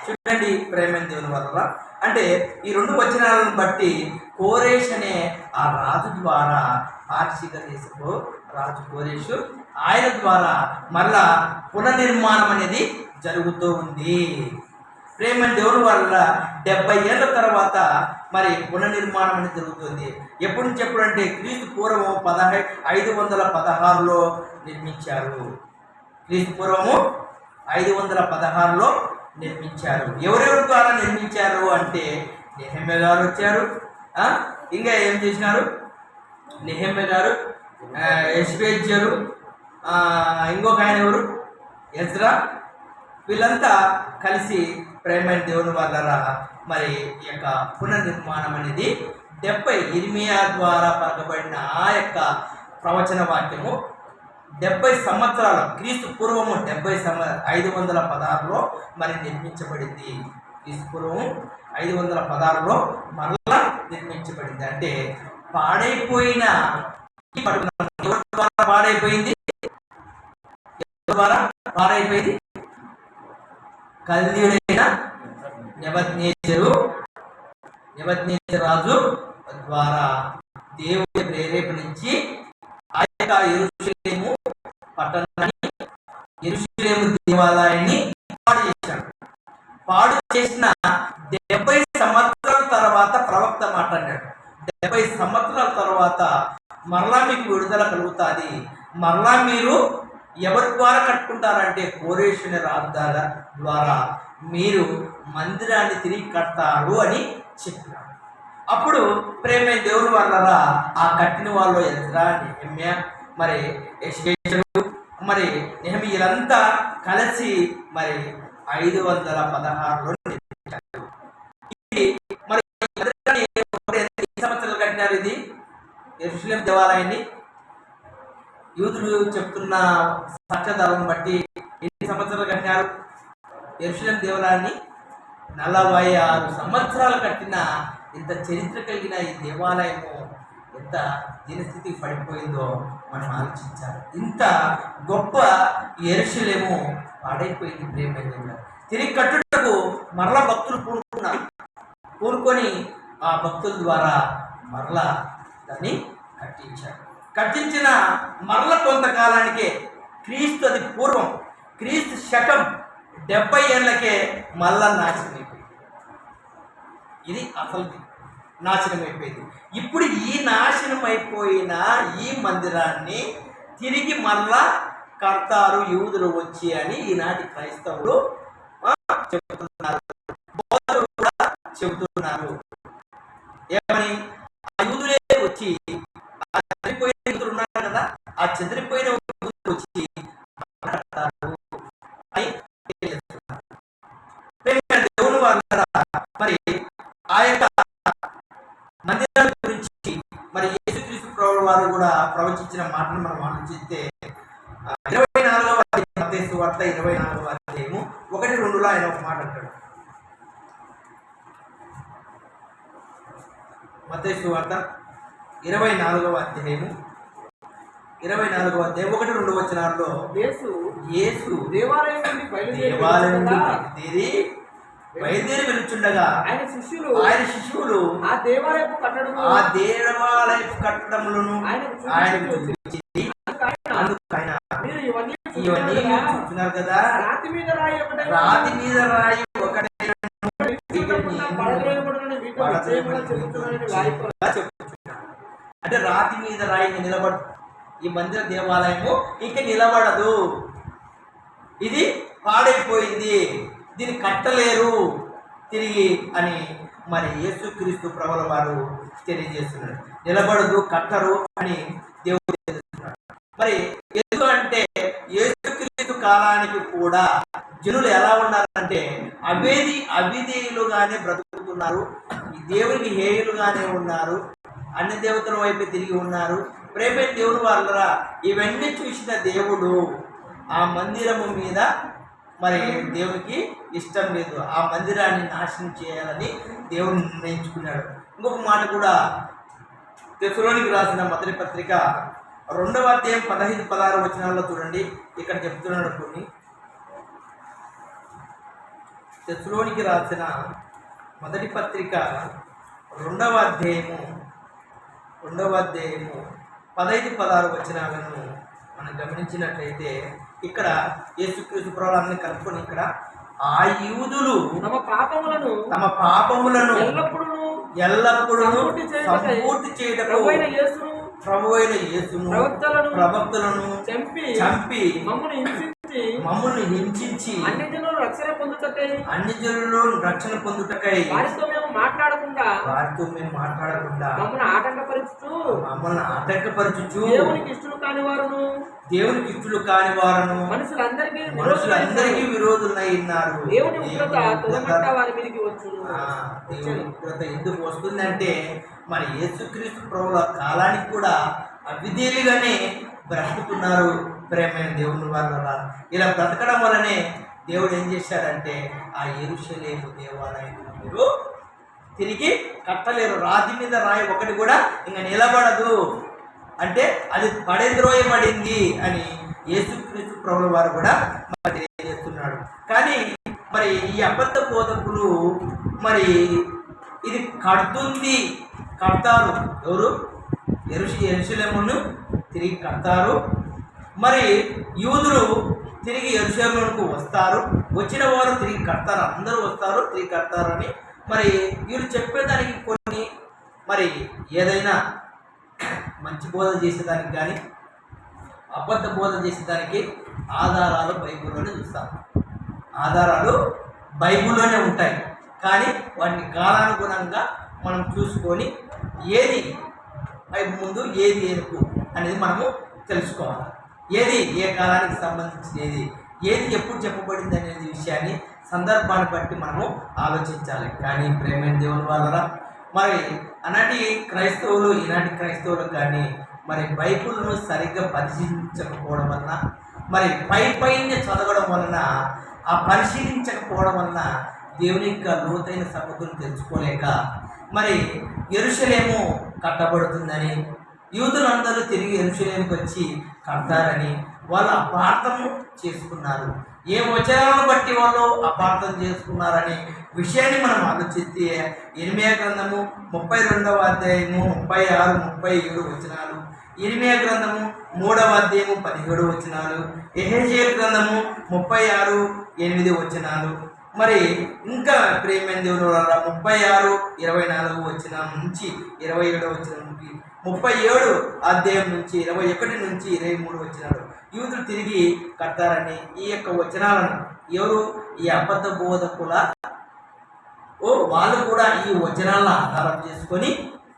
చూడండి ప్రేమైన దేవుని వల్ల అంటే ఈ 2 వచనాలను బట్టి కోరేష్ అనే ఆ రాజు ద్వారా పారసీక దేశపు రాజు కోరేషు ఆయన ద్వారా మరలా పునర్నిర్మాణం అనేది జరుగుతూ ఉంది. ప్రేమైన దేవుని వల్ల 70 ఏళ్ళ తర్వాత మరి పునర్నిర్మాణం అనేది జరుగుతుంది. ఎప్పటి నుంచి ఎప్పుడంటే క్రీస్తు పూర్వము 516లో నిర్మించారు. క్రీస్తు పూర్వము 516లో నిర్మించారు. ఎవరెవరి ద్వారా నిర్మించారు అంటే నెహెమ్యా గారు వచ్చారు. ఇంకా ఏం చేసినారు? నెహెమ్యా గారు, యెషయా, ఇంకొక ఆయన ఎవరు, ఎజ్రా, వీళ్ళంతా కలిసి ప్రేమైన దేవుని వాళ్ళరా మరి ఈ యొక్క పునర్నిర్మాణం అనేది 70 ఇర్మియా ద్వారా పలకబడిన ఆ యొక్క ప్రవచన వాక్యము 70 సంవత్సరాలు క్రీస్తు పూర్వము 516లో మరి నిర్మించబడింది. క్రీస్తు పూర్వము 516లో మరలా నిర్మించబడింది. అంటే పాడైపోయిన పాడైపోయింది కల్దీయుడైన నెబుకద్నెజరు రాజు ద్వారా దేవుని ప్రేరేపణించి ఆ యొక్క యెరూషలేము పట్టణాన్ని, యెరూషలేము దేవాలయాన్ని పాడు చేసిన 70 సంవత్సరాల తర్వాత ప్రవక్త మాట్లాడాడు. 70 సంవత్సరాల తర్వాత మరలా మీకు విడుదల కలుగుతుంది. మరలా మీరు ఎవరి ద్వారా కట్టుకుంటారంటే కోరేషు అనే రాజు ద్వారా మీరు మందిరాన్ని తిరిగి కడతారు అని చెప్పినాడు. అప్పుడు ప్రేమైన దేవుని వల్లరా ఆ కట్టిన వాళ్ళు ఎజ్రా, నెహెమ్యా, మరి యెషయా, మరి నెహెమ్యా వీళ్ళంతా కలిసి మరి 516లో నిర్మించారు. ఇది మరి ఎన్ని సంవత్సరాలు కట్టినారు? ఇది యెరూషలేము దేవాలయాన్ని యూదులు చెప్తున్న సాక్ష్యాధారాలను బట్టి ఎన్ని సంవత్సరాలు కట్టినారు? యెరూషలేము దేవాలయాన్ని 46 సంవత్సరాలు కట్టిన ఇంత చరిత్ర కలిగిన ఈ దేవాలయము ఎంత దీనస్థితికి పడిపోయిందో మనం ఆలోచించాలి. ఇంత గొప్ప యెరూషలేము పాడైపోయింది ప్రేమ. తిరిగి కట్టుటకు మరలా భక్తులు పూనుకొని ఆ భక్తుల ద్వారా మరలా దాన్ని కట్టించారు. కట్టించిన మరల కొంతకాలానికే క్రీస్తు, అది పూర్వం, క్రీస్తు శకం 70 ఏళ్ళకే మళ్ళా నాశనమైపోయింది. ఇది అసలు నాశనమైపోయింది. ఇప్పుడు ఈ నాశనం అయిపోయిన ఈ మందిరాన్ని తిరిగి మరలా కడతారు యూదులు వచ్చి అని ఈనాటి క్రైస్తవులు చెబుతున్నారు, బోధకులు కూడా చెబుతున్నారు. ఏమని? ఆ యూదులే వచ్చి, ఆ చెదిరిపోయిన యూదులు ఉన్నారు కదా, ఆ చెదిరిపోయిన యూదులు వచ్చి కడతారు అని తెలియజేస్తున్నారు. దేవుని వాళ్ళ మరి ఆ యొక్క మందిరాల గురించి మరి యేసుక్రీస్తు ప్రభువు వారు కూడా ప్రవచించిన మాటలు మనం ఆలోచిస్తే 24వ అధ్యాయం మత్తయి సువార్త 24వ అధ్యాయము 1-2లో ఆయన ఒక మాట అంటాడు. మత్తయి సువార్త 24వ అధ్యాయము 1-2 వచనాల్లో యేసు దేవాలయం నుండి బయలుదేరి వెళ్తుండగా ఆయన శిష్యులు ఆ దేవాలయపు కట్టడములను ఆయనకు చూపించి, ఇవన్నీ చూస్తున్నారు కదా, రాతి మీద రాయి ఒకటే అంటే రాతి మీద రాయి నిలబడు, ఈ మందిర దేవాలయము ఇంక నిలబడదు, ఇది పాడైపోయింది, దీన్ని కట్టలేరు తిరిగి అని మరి యేసుక్రీస్తు ప్రభువుల వారు తెలియజేస్తున్నారు. నిలబడదు, కట్టరు అని దేవుడు తెలియజేస్తున్నాడు. మరి ఎందుకు అంటే యేసుక్రీస్తు కాలానికి కూడా జనులు ఎలా ఉన్నారంటే అవిధేయులుగానే బ్రతుకుతున్నారు, దేవునికి హేయులుగానే ఉన్నారు, అన్ని దేవతల వైపు తిరిగి ఉన్నారు. ప్రేమ దేవుని వాళ్ళరా, ఇవన్నీ చూసిన దేవుడు ఆ మందిరము మీద మరి దేవునికి ఇష్టం లేదు, ఆ మందిరాన్ని నాశనం చేయాలని దేవుడు నిర్ణయించుకున్నాడు. ఇంకొక మాట కూడా తెస్సలోనికి రాసిన మొదటి పత్రిక 2వ అధ్యాయం 15-16 వచనాల్లో చూడండి. ఇక్కడ చెప్తున్నాడు కొన్ని. తెస్సలోనికి రాసిన మొదటి పత్రిక 2వ అధ్యాయము 15-16 వచనాలను మనం గమనించినట్లయితే ఇక్కడ యేసుక్రీస్తు ప్రభువుని కలుపుకొని ఇక్కడ ఆ యూదులు తమ పాపములను ఎల్లప్పుడూ సంపూర్తి చేయటకు ప్రభువైన యేసును ప్రవక్తలను చంపి మమ్మల్ని హింసించి అన్ని జనులు రక్షణ పొందుటకై వారితో మేము మాట్లాడకుండా మమ్మల్ని ఆటంకపరచుచు దేవునికి ఇష్టలు కాని వారును మనుషులందరికీ విరోధులై ఉన్నారు. దేవుని ఉగ్రత ఎందుకు వస్తుందంటే మరి యేసుక్రీస్తు ప్రభువుల కాలానికి కూడా అవిధేయులుగానే బ్రతుకుతున్నారు. ప్రేమైన దేవుని వాళ్ళ ఇలా బ్రతకడం వల్లనే దేవుడు ఏం చేశాడంటే ఆ యెరూషలేము దేవాలయాన్ని మీరు తిరిగి కట్టలేరు, రాతి మీద రాయి ఒకటి కూడా ఇంకా నిలబడదు అంటే అది పడేద్రోయబడింది అని యేసుక్రీస్తు ప్రభువుల వారు కూడా మరి తెలియజేస్తున్నాడు. కానీ మరి ఈ అబద్ధ బోధకులు మరి ఇది కడతారు, ఎవరు? యెరూషలేమును తిరిగి కడతారు, మరి యూదులు తిరిగి యెరూషలేమునకు వస్తారు, వచ్చిన వారు తిరిగి కడతారు, అందరూ వస్తారు తిరిగి కడతారు అని మరి వీళ్ళు చెప్పేదానికి కొన్ని మరి ఏదైనా మంచి బోధ చేసేదానికి కానీ అబద్ధ బోధ చేసేదానికి ఆధారాలు బైబిల్లోనే చూస్తాం. ఆధారాలు బైబిల్లోనే ఉంటాయి, కానీ వాటిని కాలానుగుణంగా మనం చూసుకొని ఏది ముందు ఏది వెనుక అనేది మనము తెలుసుకోవాలి. ఏది ఏ కాలానికి సంబంధించినది, ఏది ఎప్పుడు చెప్పబడింది అనేది విషయాన్ని సందర్భాన్ని బట్టి మనము ఆలోచించాలి. కానీ ప్రేమైన దేవుని వల్ల మరి ఆనాటి క్రైస్తవులు ఈనాటి క్రైస్తవులు కానీ మరి బైబిల్ను సరిగ్గా పరిశీలించకపోవడం వలన, మరి పైన చదవడం వలన, ఆ పరిశీలించకపోవడం వలన దేవుని యొక్క లోతైన సంగతులు తెలుసుకోలేక మరి యెరూషలేము కట్టబడుతుందని, యూదులందరూ తిరిగి యెరూషలేముకు వచ్చి కడతారని వాళ్ళు అపార్థం చేసుకున్నారు. ఏ వచనాలను బట్టి వాళ్ళు అపార్థం చేసుకున్నారనే విషయాన్ని మనం ఆలోచిస్తే ఇర్మియా గ్రంథము 32వ అధ్యాయము 36, 37 వచనాలు, ఇర్మియా గ్రంథము 3వ అధ్యాయము 17 వచనాలు, యెహెజ్కేలు గ్రంథము 36, 8 వచనాలు, మరి ఇంకా ప్రేమైన దేవుని వల్ల 36, 24 వచనం నుంచి 27 వచనం నుంచి 37 అధ్యాయం నుంచి 21 నుంచి 23 వచనాలు యూదులు తిరిగి కడతారని ఈ యొక్క వచనాలను ఎవరు ఈ అబద్ధ బోధకుల వాళ్ళు కూడా ఈ వచనాలను ఆధారం చేసుకొని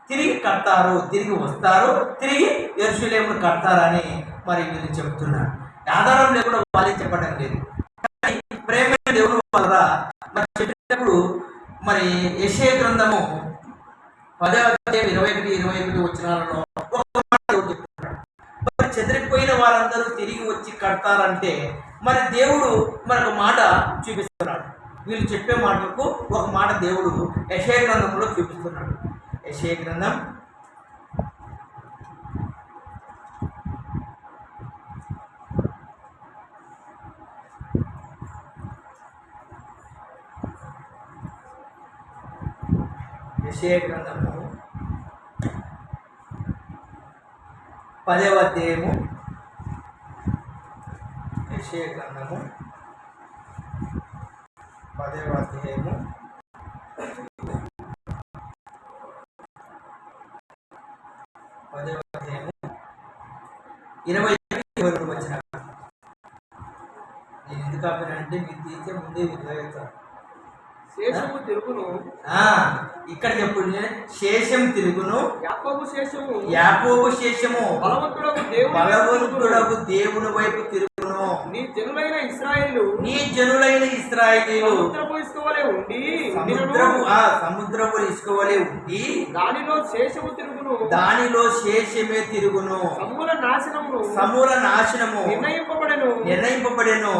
తిరిగి కడతారు, తిరిగి వస్తారు, తిరిగి యెరూషలేమును కడతారని మరి వీళ్ళు చెబుతున్నారు. ఆధారం లేకుండా వాళ్ళే చెప్పడం లేదు. కానీ ప్రేమ దేవుని వల్ల మరి చెప్పినప్పుడు మరి యెషయా గ్రంథము 10వ అధ్యాయం 21 వచనాలలో ఒక మాట చెప్తున్నాడు. మరి చెదిరిపోయిన వారందరూ తిరిగి వచ్చి కడతారంటే మరి దేవుడు మనకు మాట చూపిస్తున్నాడు. వీళ్ళు చెప్పే మాటలకు ఒక మాట దేవుడు యెషయా గ్రంథంలో చూపిస్తున్నాడు. యెషయా గ్రంథం 10వ అధ్యాయము యెషయా గ్రంథము 10వ అధ్యాయము 21 వచ్చిన నేను ఎందుకు ఆపినంటే మీరు తీసే ముందే వినియోగిస్తాను. శేషము తిరుగును, ఇక్కడ చెప్పు, శేషం తిరుగును, యాకోబు శేషము బలవంతుడకు దేవుని వైపు తిరుగును. నీ జనులైన ఇశ్రాయేలు సముద్రపు ఇసుకవలే ఉండి దానిలో శేషమే తిరుగును. సమూల నాశనము నిర్ణయింపబడెను.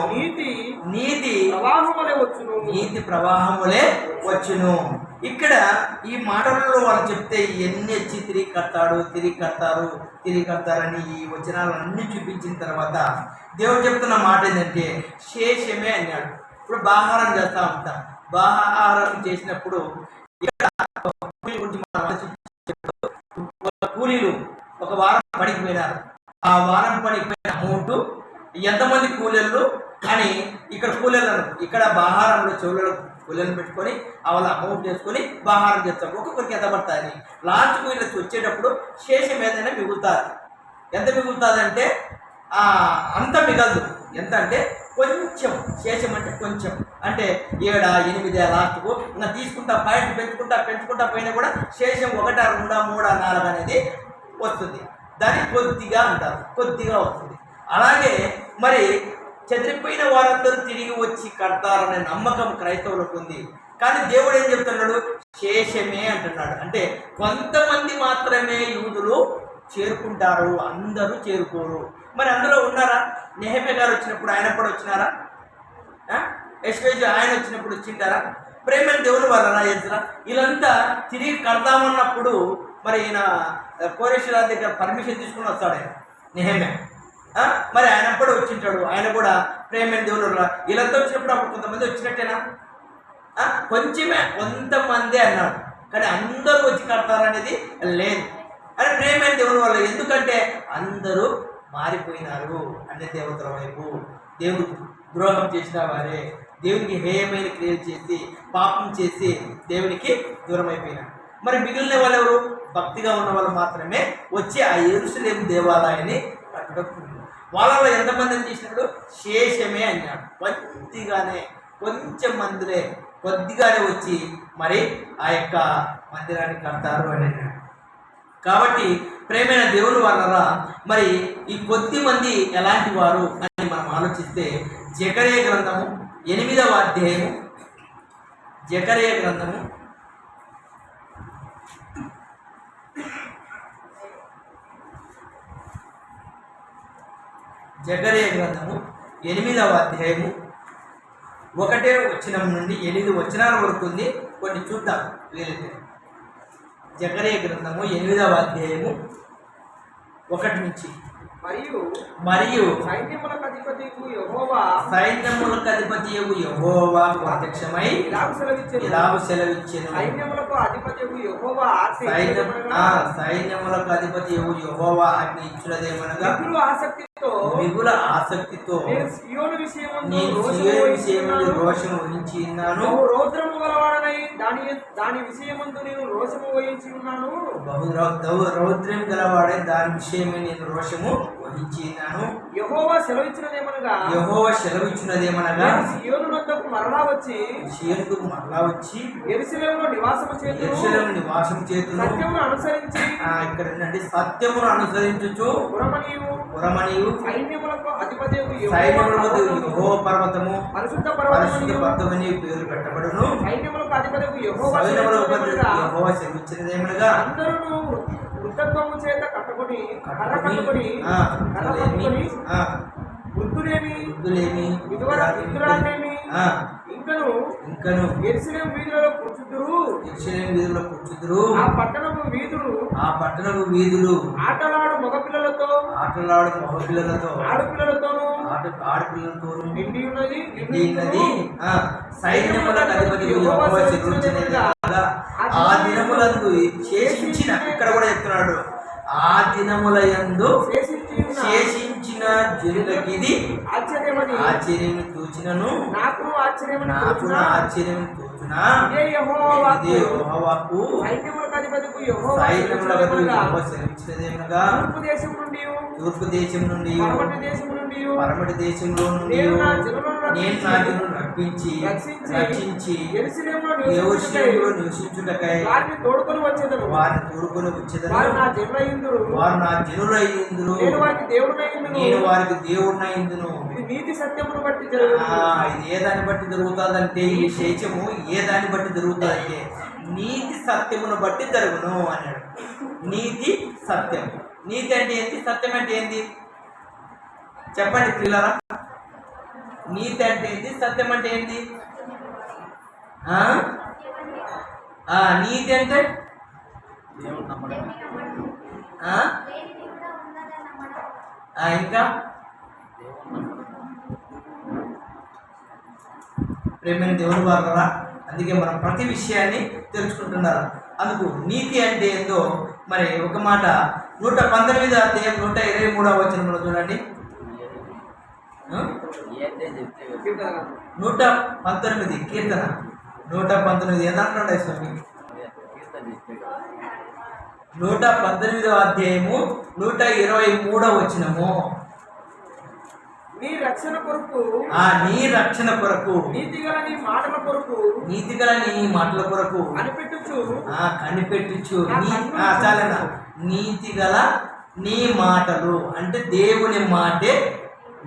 నీతి ప్రవాహములే వచ్చును. ఇక్కడ ఈ మాటలలో వాళ్ళు చెప్తే ఎన్ని వచ్చి తిరిగి కడతారని ఈ వచనాలన్నీ చూపించిన తర్వాత దేవుడు చెప్తున్న మాట ఏంటంటే శేషమే అన్నాడు. ఇప్పుడు బాహారం చేస్తూ ఉంటాం. బాహారం చేసినప్పుడు ఇక్కడ గురించి కూలీలు ఒక వారం పనికి పోయినారు. ఆ వారం పనికి పోయిన అమౌంట్ ఎంతమంది కూలీలు అని ఇక్కడ కూలీలు ఇక్కడ బాహారంలో చెవులలో కూలీలను పెట్టుకొని వాళ్ళ అమౌంట్ చేసుకొని బాహారం చేస్తారు. ఒక్కొక్కరికి ఎంత పడుతుంది. లాస్ట్కు వీళ్ళకి వచ్చేటప్పుడు శేషం ఏదైనా మిగులుతుంది. ఎంత మిగులుతుంది అంటే అంత మిగలదు. ఎంత అంటే కొంచెం శేషం అంటే కొంచెం అంటే 7, 8 లాస్ట్కు ఇంకా తీసుకుంటా పాయింట్ పెంచుకుంటా పోయినా కూడా శేషం 1, 2, 3, 4 అనేది వస్తుంది. దాన్ని కొద్దిగా అంటారు, కొద్దిగా వస్తుంది. అలాగే మరి చెదిరిపోయిన వారందరూ తిరిగి వచ్చి కడతారనే నమ్మకం క్రైస్తవులకు ఉంది. కానీ దేవుడు ఏం చెప్తున్నాడు? శేషమే అంటున్నాడు. అంటే కొంతమంది మాత్రమే యూదులు చేరుకుంటారు, అందరూ చేరుకోరు. మరి అందులో ఉన్నారా? నెహెమ్యా గారు వచ్చినప్పుడు ఆయన కూడా వచ్చినారా? యెషయా ఆయన వచ్చినప్పుడు వచ్చింటారా? ప్రేమ దేవుని వాళ్ళరా ఎజ్రా వీళ్ళంతా తిరిగి కడదామన్నప్పుడు మరి ఈయన కోరేశ్వర దగ్గర పర్మిషన్ తీసుకుని వస్తాడు ఆయన నెహెమ్యా. మరి ఆయన కూడా వచ్చింటాడు. ఆయన కూడా ప్రేమ దేవుని వాళ్ళ వీళ్ళంతా వచ్చినప్పుడు అప్పుడు కొంతమంది వచ్చినట్టేనా? కొంచెమే, కొంతమంది అన్నాడు. కానీ అందరూ వచ్చి కడతారనేది లేదు. అని ప్రేమ దేవుని వల్ల. ఎందుకంటే అందరూ మారిపోయినారు అన్ని దేవతల వైపు. దేవుడు ద్రోహం చేసిన వారే, దేవునికి హేయమైన క్రియలు చేసి పాపం చేసి దేవునికి దూరం అయిపోయినారు. మరి మిగిలిన వాళ్ళు ఎవరు? భక్తిగా ఉన్న వాళ్ళు మాత్రమే వచ్చి ఆ యెరూషలేము దేవాలయాన్ని కట్టడం. వాళ్ళలో ఎంతమందిని చేసినాడు? శేషమే అన్నాడు. కొంచెం మందిరే, కొద్దిగానే వచ్చి మరి ఆ యొక్క మందిరాన్ని కడతారు అని అన్నాడు. కాబట్టి ప్రేమైన దేవుని వాళ్ళరా మరి ఈ కొద్ది మంది ఎలాంటి వారు అని మనం ఆలోచిస్తే జకర్యా గ్రంథము 8వ అధ్యాయము జకర్యా గ్రంథము 8వ అధ్యాయము 1వ వచనం నుండి 8 వచనాల వరకు ఉంది. కొన్ని చూద్దాం వీలైతే. జకర్యా గ్రంథము 8వ అధ్యాయము 1 నుంచి మరియు సైన్యములకు అధిపతియగు యెహోవా ప్రత్యక్షమై ఇలాగు సెలవిచ్చెను. సైన్యములకు అధిపతియగు యెహోవా సైన్యములకు అధిపతియగు యెహోవా ఆజ్ఞ ఇచ్చున్నదేమనగా మిగుల ఆసక్తితో నేను సియోను విషయమందు రోషము వహించి ఉన్నాను. రౌద్రము గలవాడనై దాని విషయమందు నేను రోషము వహించి ఉన్నాను. రౌద్రం గలవాడే దాని విషయమే నేను రోషము వహించి ఉన్నాను. యెహోవా సెలవిచ్చినదేమనగా సియోను నొద్దకు మరలా వచ్చి యెరూషలేములో నివాసము చేతును సత్యమును అనుసరించి ఇక్కడ సత్యమును అనుసరించుచు పురమనియు సైన్యములకు అధిపతియగు యెహోవా పర్వతము పరిశుద్ధ పర్వతమని పేరు పెట్టబడును. సైన్యములకు అధిపతియగు యెహోవా సెలవిచ్చినదేమనగా అందరూ వృద్ధత్వము చేత కర్ర కట్టుకొని వృద్ధులేమి విధురాలేమి ఇంకను యెరూషలేము వీధులలో కూర్చుదురు. ఆ పట్టణము వీధులు ఆటలాడు మగపిల్లలతో ఆడపిల్లలతోనూ నిండి ఉన్నది. సైన్యములకు అధిపతి యెహోవా సెలవిచ్చినదేమనగా ఆ దినములందు శేషించిన, ఇక్కడ కూడా చెప్తున్నాడు, ఆ దినములయందు శేషించిన జనులకిది ఆశ్చర్యము తోచినను నాకు ఆశ్చర్యము తోచునా ఇదే యెహోవాకు సైన్యములకు అధిపతియగు యెహోవా సెలవిచ్చినదేమనగా తూర్పు దేశం నుండి పరమటి దేశంలో నుండి నేను నా జనులను రక్షించి యెరూషలేములో నివసించుటకై వారిని తోడుకొని వచ్చేదను. వారు నా జనులయ్యుందురు. నేను వారికి దేవుడినయ్యుందును. ఇది నీతి సత్యమును బట్టి జరుగుతుంది. ఇది ఏ దాన్ని బట్టి జరుగుతుందంటే, ఈ శేషము ఏ దాన్ని బట్టి జరుగుతుందంటే నీతి సత్యమును బట్టి జరుగును అన్నాడు. నీతి సత్యం. నీతి అంటే ఏంటి? సత్యం అంటే ఏంటి? చెప్పండి పిల్లరా. నీతి అంటే ఏంటి? సత్యం అంటే ఏంటి? నీతి అంటే ఇంకా ప్రేమైన దేవుని వారరా, అందుకే మనం ప్రతి విషయాన్ని తెలుసుకుంటున్నారు. అందుకు నీతి అంటే ఏందో మరి ఒక మాట 119 అధ్యాయం 123వ వచనంలో చూడండి. 119 కీర్తన 119 ఏదంటున్నాడు స్వామి? 119వ అధ్యాయము 123వ వచనము. నీ రక్షణ కొరకు నీతిగల నీ మాటల కొరకు కనిపెట్టుచు చాలనా నీతిగల నీ మాటలు అంటే దేవుని మాటే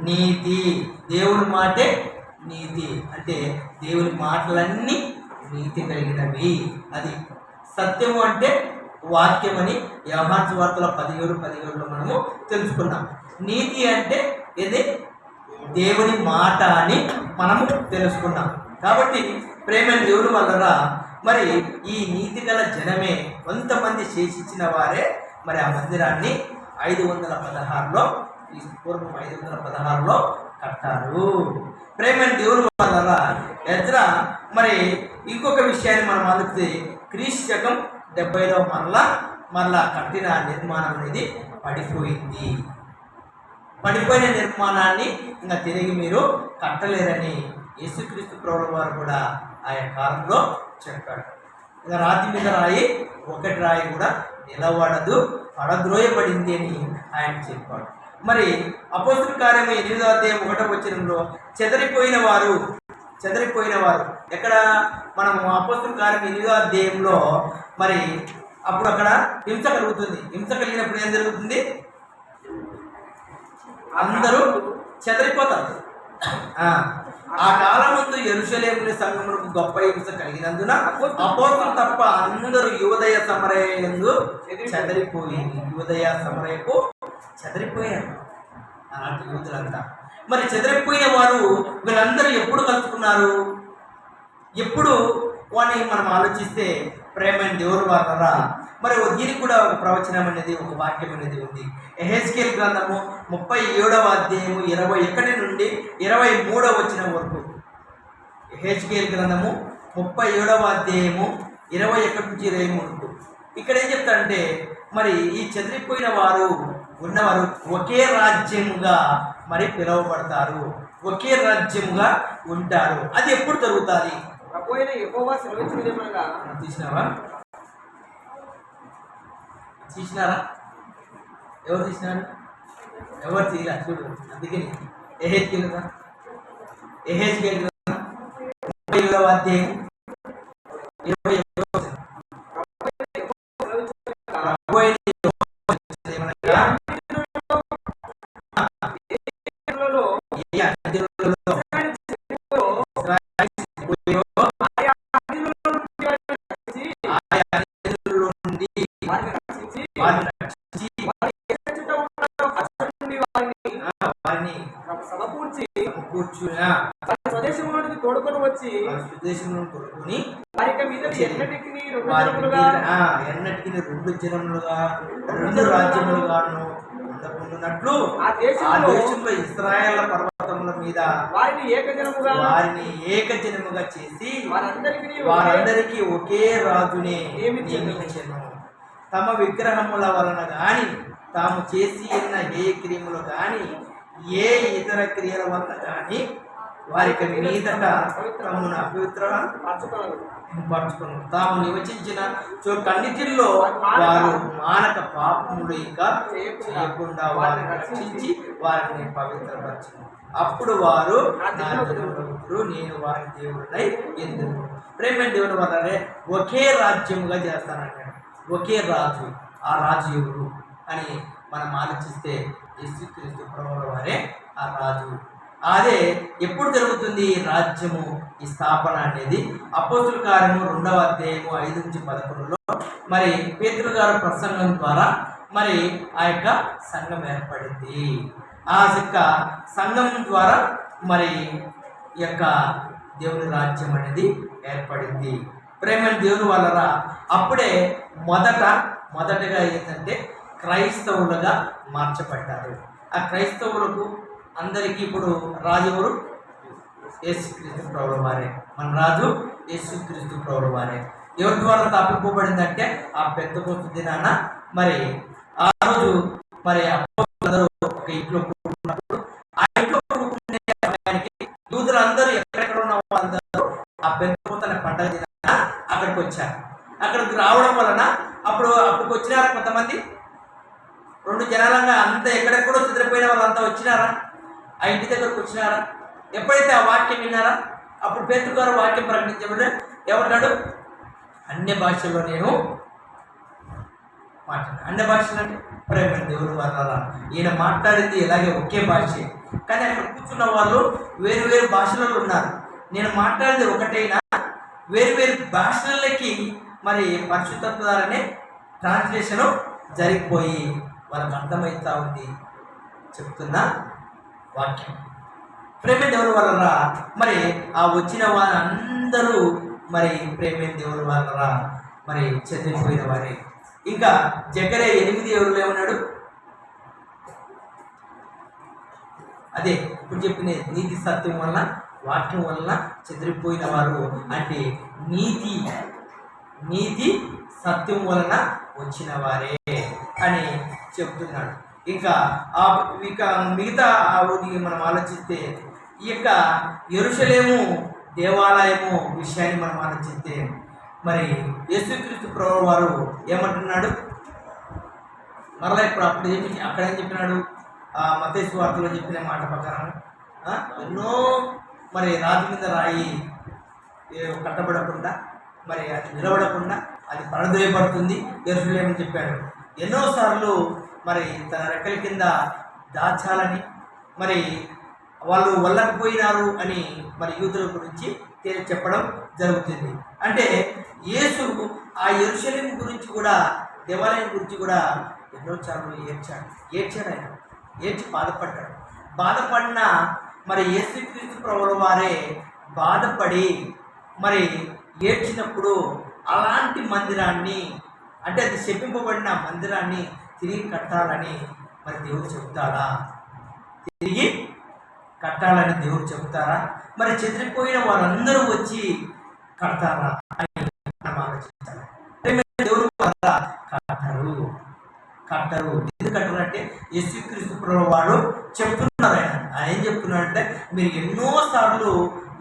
నీతి. దేవుని మాటే నీతి అంటే దేవుని మాటలన్నీ నీతి కలిగినవి. అది సత్యము అంటే వాక్యం అని యోహాను సువార్తలో 17:17లో మనము తెలుసుకున్నాం. నీతి అంటే ఇది దేవుని మాట అని మనము తెలుసుకున్నాం. కాబట్టి ప్రేమైన దేవుని వల్ల మరి ఈ నీతి గల జనమే కొంతమంది శేషించిన వారే మరి ఆ మందిరాన్ని 516లో పూర్వం 516లో కట్టారు. ప్రేమైన దేవుని వల్ల ఎజ్రా మరి ఇంకొక విషయాన్ని మనం అందుకుతే క్రీస్తు శకం 70లో మరలా కట్టిన నిర్మాణం అనేది పడిపోయింది. పడిపోయిన నిర్మాణాన్ని ఇంకా తిరిగి మీరు కట్టలేరని యేసుక్రీస్తు ప్రభువు వారు కూడా ఆయన కాలంలో చెప్పాడు. ఇంకా రాతి మీద రాయి ఒకటి రాయి కూడా నిలబడదు, పడద్రోయబడింది అని ఆయన చెప్పాడు. మరి అపోస్తుల కార్యము 8వ అధ్యాయం 1వ వచనంలో చెదరిపోయిన వారు ఎక్కడ మనము అపోస్తుల కార్యం 8వ అధ్యాయంలో మరి అప్పుడు అక్కడ హింస కలుగుతుంది. హింస కలిగినప్పుడు ఏం జరుగుతుంది? అందరూ చెదరిపోతారు. ఆ కాలమందు యెరూషలేము సంఘమునకు గొప్ప హింస కలిగినందున అపోస్తులు తప్ప అందరూ యూదయ సమరయందు చెదరిపోయారు అలాంటి యూదులంతా. మరి చెదరిపోయిన వారు వీళ్ళందరూ ఎప్పుడు కలుసుకున్నారు? ఎప్పుడు వాడిని మనం ఆలోచిస్తే ప్రేమైన దేవుడు వారా మరి దీనికి కూడా ఒక ప్రవచనం అనేది, ఒక వాక్యం అనేది ఉంది. యెహెజ్కేలు గ్రంథము 37వ అధ్యాయము 21 నుండి 23వ వచనం వరకు. యెహెజ్కేలు గ్రంథము 37వ అధ్యాయము 21 నుంచి 23 వరకు. ఇక్కడ ఏం చెప్తారంటే మరి ఈ చెదిరిపోయిన వారు ఉన్నవారు ఒకే రాజ్యముగా మరి పిలువబడతారు, ఒకే రాజ్యముగా ఉంటారు. అది ఎప్పుడు జరుగుతుంది? ప్రభువైన యెహోవా సెలవిచ్చినదేమనగా, తీసినారా? ఎవరు తీసినారు? ఎవరు తీయరా? చూడు. అందుకని యెహెజ్కేలు 37వ అధ్యాయం 21వ వచనం. ప్రభువైన యెహోవా సెలవిచ్చినదేమనగా, ఇశ్రాయేలులో ఏ అన్యజనులలో వారిని రక్షించి వారిని కూర్చుని స్వదేశంలోనికి తోడుకొని వచ్చి స్వదేశంలో కొనుక్కొని వారి మీద ఎన్నటికి ఎన్నటికి 2 జనములుగా 2 రాజ్యములుగాను ఉండకుండానట్లు ఆ దేశంలో ఇశ్రాయేలు పర్వతముల మీద వారిని ఏకజనముగా చేసి వారందరికీ వారందరికీ ఒకే రాజునే నియమించెను. తమ విగ్రహముల వలన గాని తాము చేసి ఉన్న ఏ క్రియములు గాని ఏ ఇతర క్రియల వలన గాని వారికి మీదట తమను అపవిత్రపరచుకును. తాము నివసించిన చోటన్నిటిల్లో వారు మానక పాపములు ఇంకా చేయకుండా వారిని రక్షించి వారిని పవిత్రపరచును. అప్పుడు వారు నా దేవుడు, నేను వారి దేవుడినై ఎందుకు. ప్రేమ దేవుడు వల్లనే ఒకే రాజ్యముగా చేస్తానంటాడు. ఒకే రాజు. ఆ రాజు ఎవరు అని మనం ఆలోచిస్తే యేసుక్రీస్తు ప్రభువుల వారే ఆ రాజు. అదే ఎప్పుడు జరుగుతుంది ఈ రాజ్యము, ఈ స్థాపన అనేది? అపోస్తుల కార్యము 2వ అధ్యాయము 5 నుంచి 11లో మరి పేతురు గారి ప్రసంగం ద్వారా మరి ఆ యొక్క సంఘం ఏర్పడింది. ఆ యొక్క సంఘం ద్వారా మరి ఈ యొక్క దేవుని రాజ్యం అనేది ఏర్పడింది. ప్రేమ దేవుని వలన అప్పుడే మొదటగా ఏంటంటే క్రైస్తవులుగా మార్చబడ్డారు. ఆ క్రైస్తవులకు అందరికీ ఇప్పుడు రాజు ఎవరు? యేసుక్రీస్తు ప్రభువుల వారే. మన రాజు యేసుక్రీస్తు ప్రభువుల వారే. ఎవరి ద్వారా తప్పిపోబడిందంటే ఆ పెద్దకొస్తు దినాన మరి ఆ రోజు మరి అపోస్తలులందరూ ఒక ఇంట్లో కూడుకున్నప్పుడు ఆ ఇంట్లో కూడుకునే సమయానికి యూదులందరూ ఎక్కడెక్కడ ఉన్న వాళ్ళందరూ ఆ పెద్దకొస్తు అనే పండుగ దినాన అక్కడికి వచ్చారు. అక్కడికి రావడం వలన అప్పటికి వచ్చినారా కొంతమంది? 2 జనాలంగా అంతా ఎక్కడెక్కడో చెదిరిపోయిన వాళ్ళంతా వచ్చినారా? ఆ ఇంటి దగ్గరకు వచ్చినారా? ఎప్పుడైతే ఆ వాక్యం విన్నారా అప్పుడు పేతురు గారు వాక్యం ప్రకటించబడి ఏమంటాడు? అన్య భాషల్లో నేను మాట్లాడాను. అన్య భాషలు అంటే ప్రేమ దేవుడు వల్ల ఈయన మాట్లాడింది ఇలాగే ఒకే భాషే, కానీ అక్కడ కూర్చున్న వాళ్ళు వేరు వేరు భాషలలో ఉన్నారు. నేను మాట్లాడేది ఒకటైనా వేరు వేరు భాషలకి మరి పరిశుద్ధత ద్వారానే ట్రాన్స్లేషను జరిగిపోయి వాళ్ళకి అర్థమవుతా ఉంది చెప్తున్న వాక్యం. ప్రేమ దేవుని వలన మరి ఆ వచ్చిన వాళ్ళందరూ మరి ప్రేమ దేవుని వలన మరి చెందిపోయిన వారే. ఇంకా జకర్యా 8:7 ఏమన్నాడు? అదే ఇప్పుడు చెప్పిన నీతి సత్యం వలన వాక్యం వలన చెదిరిపోయిన వారు అంటే నీతి సత్యం వలన వచ్చిన వారే అని చెప్తున్నాడు. ఇంకా మిగతా మనం ఆలోచిస్తే ఈ యొక్క యెరూషలేము దేవాలయము విషయాన్ని మనం ఆలోచిస్తే మరి యేసుక్రీస్తు ప్రభువు వారు ఏమంటున్నాడు? మరలా ఇప్పుడు అక్కడ ఏం చెప్పినాడు? మత్తయి సువార్తలో చెప్పిన మాట ప్రకారం ఎన్నో మరి రాతి మీద రాయి కట్టబడకుండా మరి అది నిలబడకుండా అది పడదోయబడుతుంది యెరూషలేము చెప్పాడు. ఎన్నోసార్లు మరి తన రెక్కల కింద దాచాలని మరి వాళ్ళు వల్లకపోయినారు అని మరి యూదుల గురించి తేల్చి చెప్పడం జరుగుతుంది. అంటే యేసు ఆ యెరూషలేము గురించి కూడా దేవాలయం గురించి కూడా ఎన్నోసార్లు ఏడ్చాడు. ఆయన ఏడ్చి బాధపడిన మరి యేసుక్రీస్తు ప్రభువుల వారే బాధపడి మరి ఏడ్చినప్పుడు అలాంటి మందిరాన్ని, అంటే అది శపింపబడిన మందిరాన్ని తిరిగి కట్టాలని మరి దేవుడు చెబుతాడా? తిరిగి కట్టాలని దేవుడు చెబుతారా? మరి చెదిరిపోయిన వారందరూ వచ్చి కడతారా అని మనం ఆలోచించాలి. దేవుడు కట్టరు. ఎందుకు కట్టరంటే యేసుక్రీస్తు ప్రభువు వారు చెప్తున్నారు. ఆయన ఏం చెప్తున్నాడంటే, మీరు ఎన్నోసార్లు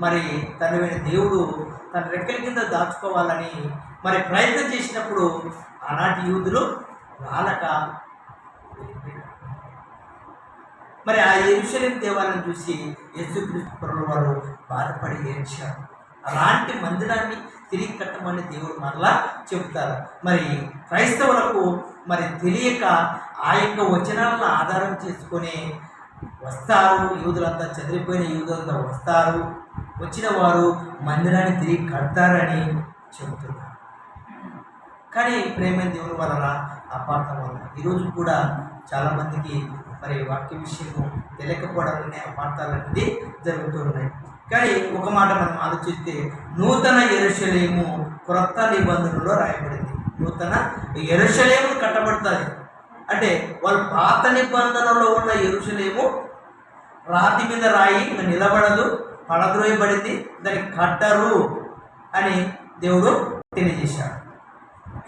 మరి తండ్రి దేవుడు తన రెక్కల కింద దాచుకోవాలని మరి ప్రయత్నం చేసినప్పుడు ఆనాటి యూదులు రాలక మరి ఆ యెరూషలేము దేవాలయం చూసి యేసుక్రీస్తు ప్రభువు వారు బాధపడి ఏడ్చారు. అలాంటి మందిరాన్ని తిరిగి కట్టమని దేవుడు మరలా చెబుతారు. మరి క్రైస్తవులకు మరి తెలియక ఆ యొక్క వచనాలను ఆధారం చేసుకొని వస్తారు. యూదులంతా, చెదిరిపోయిన యూదులంతా వస్తారు. వచ్చిన వారు మందిరాన్ని తిరిగి కడతారని చెబుతున్నారు. కానీ ప్రేమ దేవుని వలన అపార్థం వల్ల ఈరోజు కూడా చాలామందికి మరి వాక్య విషయము తెలియకపోవడం వల్లనే అపార్థాలు అనేది జరుగుతున్నాయి. కానీ ఒక మాట మనం ఆలోచిస్తే, నూతన యెరూషలేము క్రొత్త నిబంధనలో రాయబడింది. నూతన యెరూషలేము కట్టబడుతుంది అంటే వాళ్ళు పాత నిబంధనలో ఉన్న యెరూషలేము రాతి మీద రాయి నిలబడదు, పడద్రోయబడింది, దాన్ని కట్టరు అని దేవుడు తెలియజేశాడు.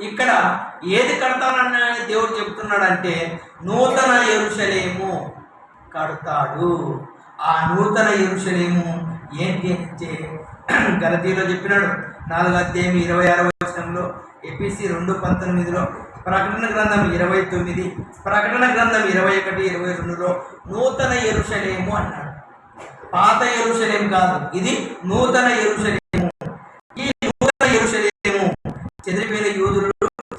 ఇక్కడ ఏది కడతానని దేవుడు చెప్తున్నాడంటే నూతన యెరూషలేము కడతాడు. ఆ నూతన యెరూషలేము ఏంటి అంటే గలతీలో చెప్పినాడు 4:26 ఎపిసి 2:19, ప్రకటన గ్రంథం 29, ప్రకటన గ్రంథం 21:22 నూతన యెరూషలేము అన్నాడు. పాత యెరూషలేము కాదు, ఇది నూతన యెరూషలేము. ఈ నూతన యెరూషలేము చెదిరిపోయిన యూదులు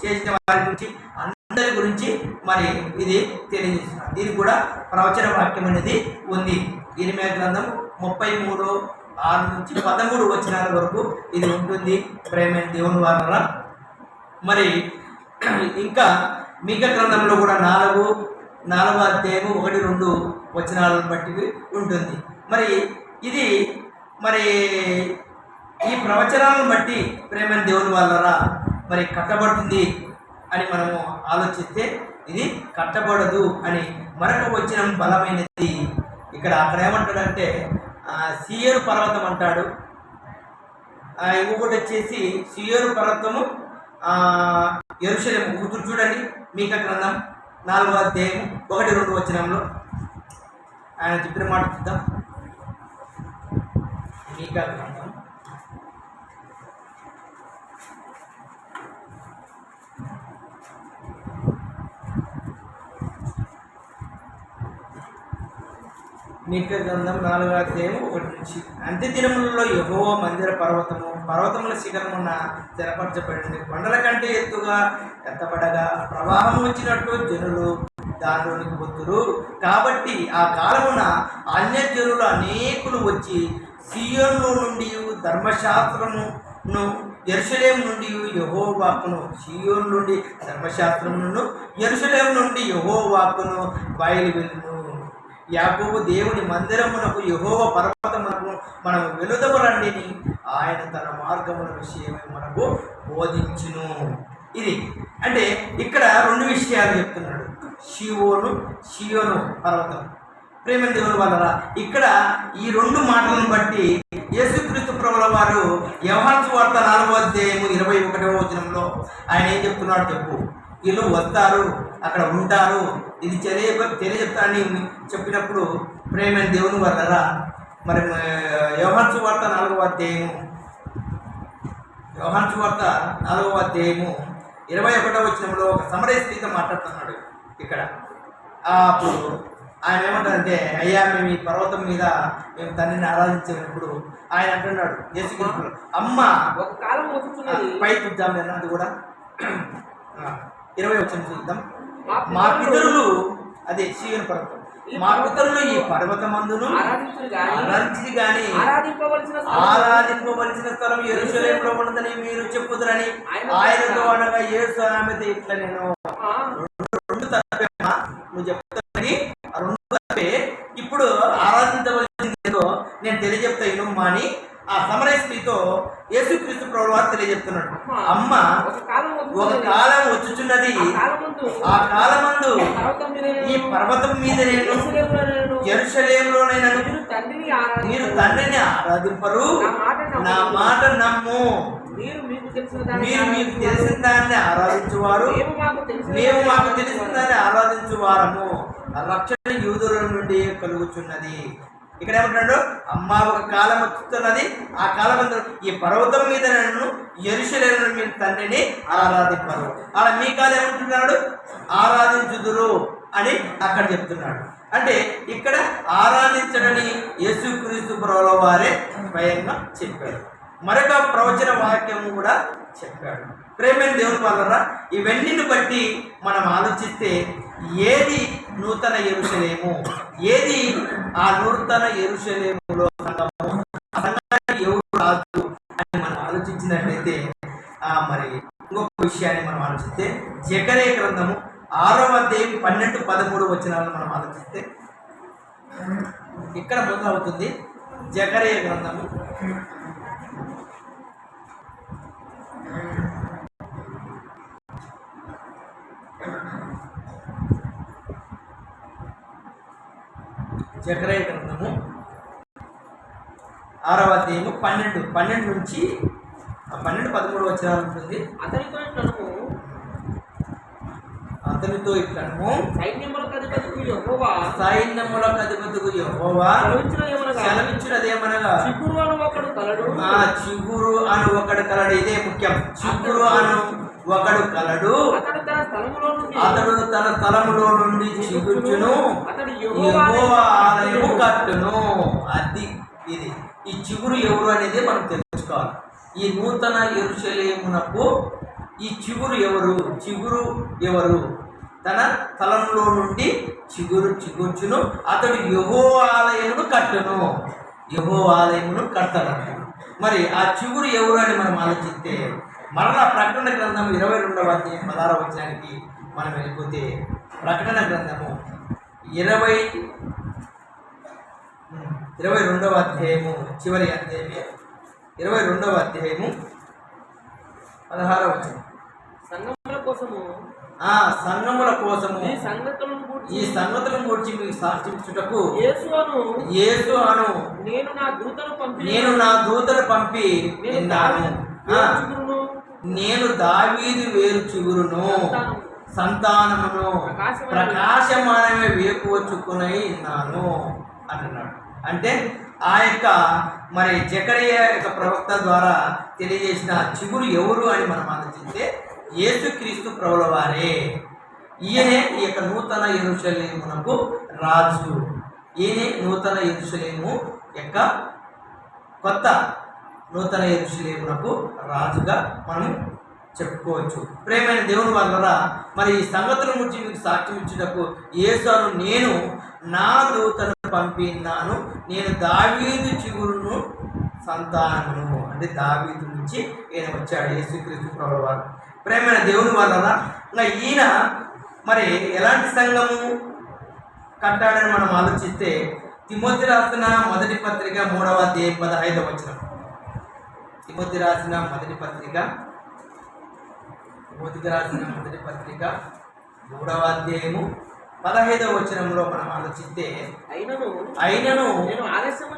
చేసిన వారి గురించి, అందరి గురించి మరి ఇది తెలియజేస్తున్నారు. దీనికి కూడా ప్రవచన వాక్యం అనేది ఉంది. ఇర్మియా గ్రంథం 33:6-13 వచనాల వరకు ఇది ఉంటుంది. ప్రేమైన దేవుని వలన మరి ఇంకా మీకా గ్రంథంలో కూడా 4వ అధ్యాయము 1-2 వచనాలను బట్టి ఉంటుంది. మరి ఇది మరి ఈ ప్రవచనాలను బట్టి ప్రేమైన దేవుని వలన మరి కట్టబడుతుంది అని మనము ఆలోచిస్తే ఇది కట్టబడదు అని మరొక వచనం బలమైనది. అక్కడ ఏమంటాడంటే సియోను పర్వతం అంటాడు. ఇంకొకటి వచ్చేసి సియోను పర్వతము యెరూషలేము. చూడండి మీకా గ్రంథం 4వ అధ్యాయం 1-2 వచనంలో ఆయన చెప్పిన మాట చూద్దాం. మీకా గ్రంథం 4వ అధ్యాయం 1. అంత్య దినములలో యెహోవా మందిర పర్వతముల శిఖరమున స్థిరపరచబడింది. కొండల కంటే ఎత్తుగా ఎత్తబడగా ప్రవాహం వచ్చినట్టు జనులు దానిలోనికి వద్దురు. కాబట్టి ఆ కాలమున అన్యజనులు అనేకులు వచ్చి సియోను నుండి ధర్మశాస్త్రమును, యెరూషలేము నుండి యెహోవాకును, సియోను నుండి ధర్మశాస్త్రమును, యెరూషలేము నుండి యెహోవాకును బయలువెళ్ళును. యాకోబు దేవుని మందిరమునకు, యెహోవా పర్వతమునకు మనము వెలుదము రండిని ఆయన తన మార్గముల విషయమై మనకు బోధించును. ఇది అంటే ఇక్కడ 2 విషయాలు చెప్తున్నాడు. సియోను పర్వతం. ప్రేమ దేవుని వలన ఇక్కడ ఈ 2 మాటలను బట్టి యేసుక్రీస్తు ప్రభుల వారు యోహాను సువార్త 4వ అధ్యాయం 21వ వచనంలో ఆయన ఏం చెప్తున్నాడు చెప్పు. వీళ్ళు వస్తారు, అక్కడ ఉంటారు, ఇది తెలియజెప్తానని చెప్పినప్పుడు ప్రేమైన దేవుని వలన మరి యోహాను సువార్త 4వ అధ్యాయం 21వ వచనంలో ఒక సమరయ స్త్రీతో మాట్లాడుతున్నాడు. ఇక్కడ అప్పుడు ఆయన ఏమంటారంటే, అయ్యా మేము ఈ పర్వతం మీద మేము తండ్రిని ఆరాధించినప్పుడు ఆయన అంటున్నాడు యేసుక్రీస్తు, అమ్మ ఒక కాలం వస్తున్నది, పై చూద్దాం నేను అది కూడా 20వ వచనం చూద్దాం. మా పితరులు, అదే సియోను పర్వతం, మా పితరులు ఈ పర్వతమందును ఆరాధించి గాని ఆరాధింపవలసిన స్థలం యెరూషలేములో ఉన్నదని మీరు చెప్పుదురని ఆయనతో అనగా యేసు ఆమెతో ఇట్లా నేను 2 తప్పేమా నువ్వు చెప్తానని 2 తప్పే, ఇప్పుడు ఆరాధించవలసింది ఏదో నేను తెలియజెప్తా ఇనుమ్మా అని ఆ సమరయ స్త్రీతో యేసుక్రీస్తు ప్రభువు ప్రభువు వారు తెలియజెప్తున్నాడు. అమ్మ ఒక కాలం ఒక కాలం వచ్చుచున్నది, ఆ కాలమందు ఈ పర్వతం మీద నేను యెరూషలేములోనైనను మీరు తండ్రిని ఆరాధింపరు, నా మాట నమ్ము. మీరు మీకు తెలిసిన దాన్ని ఆరాధించువారు, మేము మాకు తెలిసిన దాన్ని ఆరాధించువారము. రక్షణ యూదుల నుండి కలుగుచున్నది. ఇక్కడ ఏమంటున్నాడు? అమ్మ ఒక కాలం వచ్చుతున్నది, ఆ కాలం ఈ పర్వతం మీద నన్ను యెరూషలేములో మీ తండ్రిని ఆరాధింపరు. అలా మీ కాలం ఏమంటున్నాడు? ఆరాధించుదురు అని అక్కడ చెప్తున్నాడు. అంటే ఇక్కడ ఆరాధించడని యేసుక్రీస్తు ప్రభువు వారే స్వయంగా చెప్పారు. మరొక ప్రవచన వాక్యము కూడా చెప్పాడు. ప్రేమైన దేవుని వల్ల ఇవన్నీ బట్టి మనం ఆలోచిస్తే ఏది నూతన యెరూషలేము, ఏది ఆ నూతన యెరూషలేములో సంఘము, ఆ సంఘానికి ఎవరు రాదు అని మనం ఆలోచించినట్లయితే మరి ఇంకొక విషయాన్ని మనం ఆలోచిస్తే జకర్యా గ్రంథము 6వ అధ్యాయం 12-13 వచనాలను మనం ఆలోచిస్తే ఇక్కడ మొదలవుతుంది. జకర్యా గ్రంథము జకర్యా గ్రంథము 6వ అధ్యాయము 12 నుంచి 12-13 వచనాలు ఉంటుంది. అతనితో ఇట్లనము సైన్యములకు అధిపతియగు యెహోవా సెలవిచ్చినదేమనగా చిగురు అను ఒకడు కలడు. ఇదే ముఖ్యం. చిగురు అను ఒకడు కలడు, అతడు తన స్థలములో నుండి చిగుర్చును, యెహోవా ఆలయము కట్టును. అది ఇది ఈ చిగురు ఎవరు అనేది మనం తెలుసుకోవాలి. ఈ నూతన యెరూషలేమునకు ఈ చిగురు ఎవరు? చిగురు ఎవరు? తన స్థలంలో నుండి చిగుర్చును, అతడు యెహోవా ఆలయమును కట్టును. యెహోవా ఆలయమును కడతాడు. మరి ఆ చిగురు ఎవరు అని మనం ఆలోచిస్తే మరలా ప్రకటన గ్రంథం 22వ అధ్యాయం 16వ వచనానికి మనం వెళ్ళిపోతే, ప్రకటన గ్రంథము 22వ అధ్యాయము చివరి అధ్యాయమే 22వ అధ్యాయము 16వ వచనం. సంఘముల కోసము ఈ సంగతులను గురించి మీకు సాక్షించుటకు యేసు అను నేను నా దూతను పంపి విన్నాను. నేను దావీదు వేరు చిగురును, సంతానమును ప్రకాశమానమే వేకువచ్చుకుని ఉన్నాను అంటున్నాడు. అంటే ఆ యొక్క మరి జకర్యా యొక్క ప్రవక్త ద్వారా తెలియజేసిన చిగురు ఎవరు అని మనం ఆలోచిస్తే యేసుక్రీస్తు ప్రభుల వారే. ఈయనే ఈ యొక్క నూతన యెరూషలేమునకు రాజు. ఈయనే నూతన యెరూషలేము యొక్క కొత్త నూతన యెరూషలేమునకు రాజుగా మనం చెప్పుకోవచ్చు. ప్రేమైన దేవుని వల్ల మరి ఈ సంగతుల గురించి మీకు సాక్ష్యం ఇచ్చుటకు యేసును నేను నా దూతను పంపినాను, నేను దావీదు చిగురును సంతానమును. అంటే దావీదు నుంచి ఈయన వచ్చాడు యేసుక్రీస్తు ప్రభువు వారు. ప్రేమైన దేవుని వల్ల ఇంకా ఈయన మరి ఎలాంటి సంఘము కట్టాడని మనం ఆలోచిస్తే తిమోతి రాసిన మొదటి పత్రిక 3వ అధ్యాయం 15వ వచనం. తిమోతికి రాసిన మొదటి పత్రిక 3వ అధ్యాయము 15వ వచనంలో మనం ఆలోచిస్తే అయినను నేను ఆలస్యం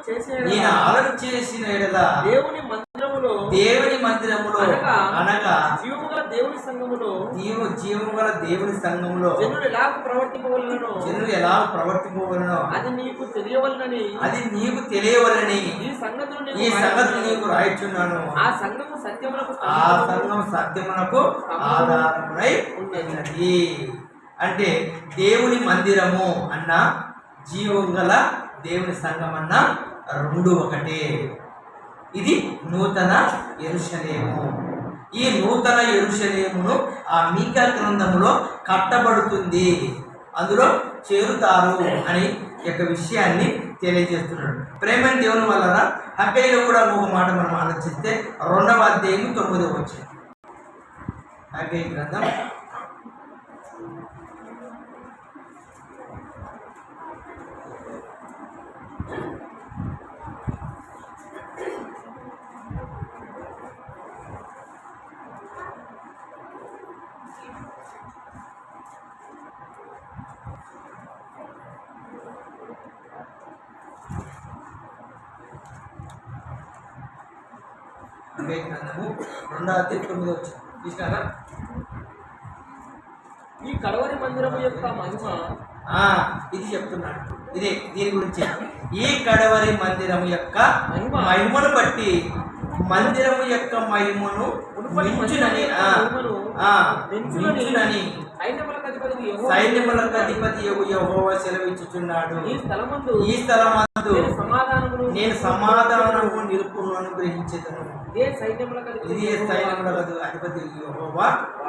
చేసిన యెడల దేవుని మందిరములో అనగా జీవముగల దేవుని సంఘములో జనులు ఎలా ప్రవర్తింపవలెనో అది నీకు తెలియవలెనని ఈ సంగతులు నీకు రాయిచున్నాను. ఆ సంఘము సత్యమునకు ఆధారమునై ఉన్నది. అంటే దేవుని మందిరము అన్న జీవం గల దేవుని సంఘం అన్న రెండు ఒకటే. ఇది నూతన యెరూషలేము. ఈ నూతన యెరూషలేమును ఆ మీకా గ్రంథములో కట్టబడుతుంది, అందులో చేరుతారు అని యొక్క విషయాన్ని తెలియజేస్తున్నాడు. ప్రేమ దేవుని వలన హగ్గయిలో కూడా ఒక మాట మనం ఆలోచిస్తే 2వ అధ్యాయం 9వ వచనం. హగ్గయి గ్రంథం 2వ వివేక గ్రంథము 2:9 చూసినారా? ఈ కడవరి మందిరము యొక్క మహిమ ఇది చెప్తున్నాడు. ఇదే దీని గురించి. ఈ కడవరి మందిరము యొక్క మహిమను బట్టి మందిరము యొక్క మహిమను మించునని సైన్యములకు అధిపతి యెహోవా సెలవిచ్చుచున్నాడు. ఈ స్థలమందు నేను సమాధానము నిలుపును అనుగ్రహించెదను. ఇదే సైన్యములకు అధిపతి యెహోవా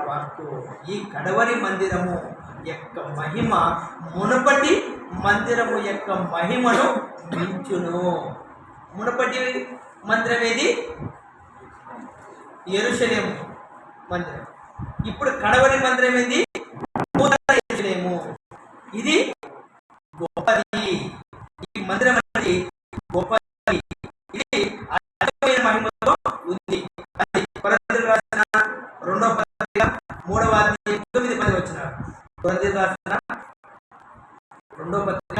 వాక్కు. ఈ కడవరి మందిరము యొక్క మహిమ మునుపటి మందిరము యొక్క మహిమను మించును. మునుపటి మందిరం ఏది? యెరూషలేము మందిరం. ఇప్పుడు కడవరి మందిరం ఏంది? నూతన యెరూషలేము. ఇది గొప్పది. ఈ మందిరం అనేది గొప్పది. ఇది అధికమైన మహిమతో ఉంది. అది కొరింథీయులకు రాసిన 2వ పత్రిక 3వ అధ్యాయం 9-10 వచనాలు. కొరింథీయులకు రాసిన 2వ పత్రిక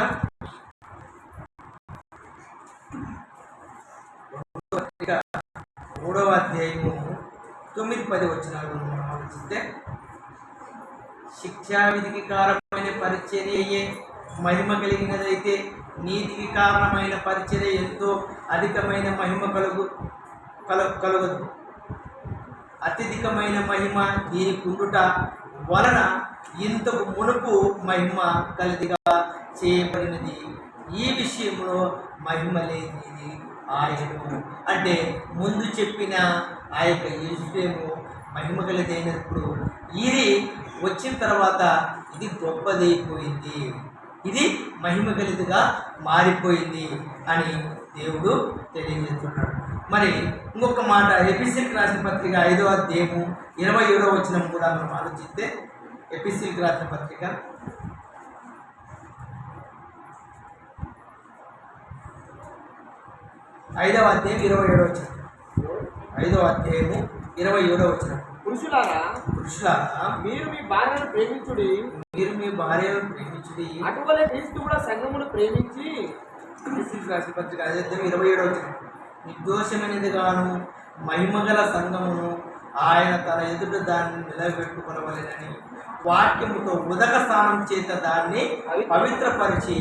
3వ అధ్యాయము 9-10 వచనాలు మనం ఆలోచిస్తే, శిక్షా విధికి కారణమైన పరిచర్యయే మహిమ కలిగినదైతే నీతికి కారణమైన పరిచర్య ఎంతో అధికమైన మహిమ కలుగదు. అత్యధికమైన మహిమ దీని కుండుట వలన ఇంతకు మునుపు మహిమ కలిదిగా చేయబడినది. ఈ విషయంలో మహిమ లేనిది ఆయను. అంటే ముందు చెప్పిన ఆ యొక్క యెరూషలేము మహిమ కలిదైనప్పుడు ఇది వచ్చిన తర్వాత ఇది గొప్పదైపోయింది, ఇది మహిమ కలిదిగా మారిపోయింది అని దేవుడు తెలియజేస్తున్నాడు. మరి ఇంకొక మాట, ఎఫెసీయులకు రాసిన పత్రిక 5వ అధ్యాయము 27వ వచనం కూడా మనం ఆలోచిస్తే, ఎఫెసీయులకు రాసిన పత్రిక 5వ అధ్యాయం 27వ వచనం. 5వ అధ్యాయము 27వ వచనం. పురుషులారా మీరు మీ భార్యను ప్రేమించుడి. అటువలే క్రీస్తు కూడా సంఘమును ప్రేమించి. ఎఫెసీయులకు రాసిన పత్రిక 5వ అధ్యాయం 27వ వచనం. నిర్దోషమైనది గాను మహిమగల సంఘమును ఆయన తన ఎదుట దాన్ని నిలబెట్టుకొనవలెనని వాక్యముతో ఉదక స్నానం చేత దాన్ని పవిత్రపరిచి